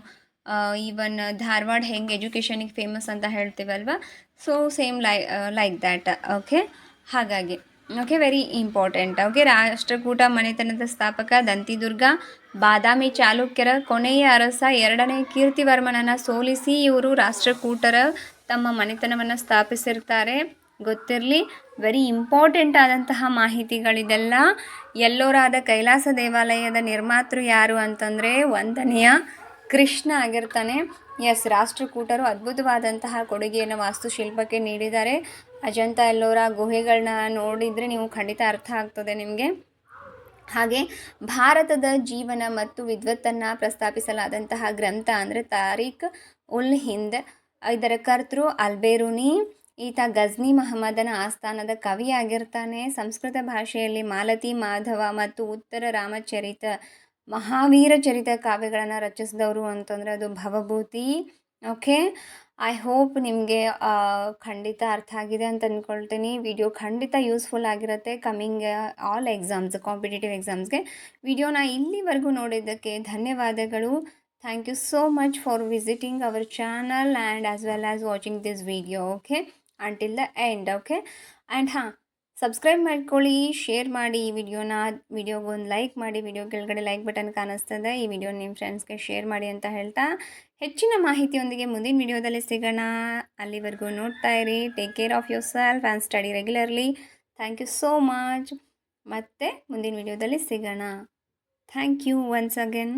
ಈವನ್ ಧಾರವಾಡ ಹೆಂಗೆ ಎಜುಕೇಷನಿಗೆ ಫೇಮಸ್ ಅಂತ ಹೇಳ್ತೀವಲ್ವ, so same like that. Okay, ಹಾಗಾಗಿ okay, very important. Okay, Rashtrakuta ಮನೆತನದ ಸ್ಥಾಪಕ ದಂತಿದುರ್ಗ. ಬಾದಾಮಿ ಚಾಲುಕ್ಯರ ಕೊನೆಯ ಅರಸ 2ನೇ ಕೀರ್ತಿವರ್ಮನನ್ನು ಸೋಲಿಸಿ ಇವರು ರಾಷ್ಟ್ರಕೂಟರ ತಮ್ಮ ಮನೆತನವನ್ನು ಸ್ಥಾಪಿಸಿರ್ತಾರೆ. ಗೊತ್ತಿರಲಿ, ವೆರಿ ಇಂಪಾರ್ಟೆಂಟ್ ಆದಂತಹ ಮಾಹಿತಿಗಳಿದೆಲ್ಲ. ಎಲ್ಲೋರಾದ ಕೈಲಾಸ ದೇವಾಲಯದ ನಿರ್ಮಾತೃ ಯಾರು ಅಂತಂದರೆ 1ನೆಯ ಕೃಷ್ಣ ಆಗಿರ್ತಾನೆ. ಎಸ್, ರಾಷ್ಟ್ರಕೂಟರು ಅದ್ಭುತವಾದಂತಹ ಕೊಡುಗೆಯನ್ನು ವಾಸ್ತುಶಿಲ್ಪಕ್ಕೆ ನೀಡಿದ್ದಾರೆ. ಅಜಂತ ಎಲ್ಲೋರ ಗುಹೆಗಳನ್ನ ನೋಡಿದರೆ ನೀವು ಖಂಡಿತ ಅರ್ಥ ಆಗ್ತದೆ ನಿಮಗೆ. ಹಾಗೆ ಭಾರತದ ಜೀವನ ಮತ್ತು ವಿದ್ವತ್ತನ್ನು ಪ್ರಸ್ತಾಪಿಸಲಾದಂತಹ ಗ್ರಂಥ ಅಂದರೆ ತಾರೀಖ್ ಉಲ್ ಹಿಂದ್. ಇದರ ಕರ್ತೃ ಅಲ್ಬೇರುನಿ. ಈತ ಗಜ್ನಿ ಮಹಮ್ಮದನ ಆಸ್ಥಾನದ ಕವಿಯಾಗಿರ್ತಾನೆ. ಸಂಸ್ಕೃತ ಭಾಷೆಯಲ್ಲಿ ಮಾಲತಿ, ಮಾಧವ ಮತ್ತು ಉತ್ತರ ರಾಮಚರಿತ, ಮಹಾವೀರ ಚರಿತ ಕಾವ್ಯಗಳನ್ನು ರಚಿಸಿದವರು ಅಂತಂದರೆ ಅದು ಭವಭೂತಿ. ಓಕೆ, ಐ ಹೋಪ್ ನಿಮಗೆ ಖಂಡಿತ ಅರ್ಥ ಆಗಿದೆ ಅಂತ ಅಂದ್ಕೊಳ್ತೀನಿ. ವಿಡಿಯೋ ಖಂಡಿತ ಯೂಸ್ಫುಲ್ ಆಗಿರುತ್ತೆ ಕಮ್ಮಿಂಗ್ ಆಲ್ ಎಕ್ಸಾಮ್ಸ್, ಕಾಂಪಿಟೇಟಿವ್ ಎಕ್ಸಾಮ್ಸ್ಗೆ. ವಿಡಿಯೋನ ಇಲ್ಲಿವರೆಗೂ ನೋಡಿದ್ದಕ್ಕೆ ಧನ್ಯವಾದಗಳು. Thank you so much for visiting our channel and as well as watching this video. Okay, until the end. Okay, and subscribe ಮಾಡ್ಕೊಳ್ಳಿ, ಶೇರ್ ಮಾಡಿ ಈ ವಿಡಿಯೋಗೊಂದು ಲೈಕ್ ಮಾಡಿ. ವಿಡಿಯೋ ಕೆಳಗಡೆ ಲೈಕ್ ಬಟನ್ ಕಾಣಿಸ್ತದೆ. ಈ ವಿಡಿಯೋ ನಿಮ್ಮ ಫ್ರೆಂಡ್ಸ್ಗೆ ಶೇರ್ ಮಾಡಿ ಅಂತ ಹೇಳ್ತಾ, ಹೆಚ್ಚಿನ ಮಾಹಿತಿಯೊಂದಿಗೆ ಮುಂದಿನ ವಿಡಿಯೋದಲ್ಲಿ ಸಿಗೋಣ. ಅಲ್ಲಿವರೆಗೂ ನೋಡ್ತಾ ಇರಿ. Take care of yourself and study regularly. Thank you so much. ಮತ್ತೆ ಮುಂದಿನ ವಿಡಿಯೋದಲ್ಲಿ ಸಿಗೋಣ. Thank you once again.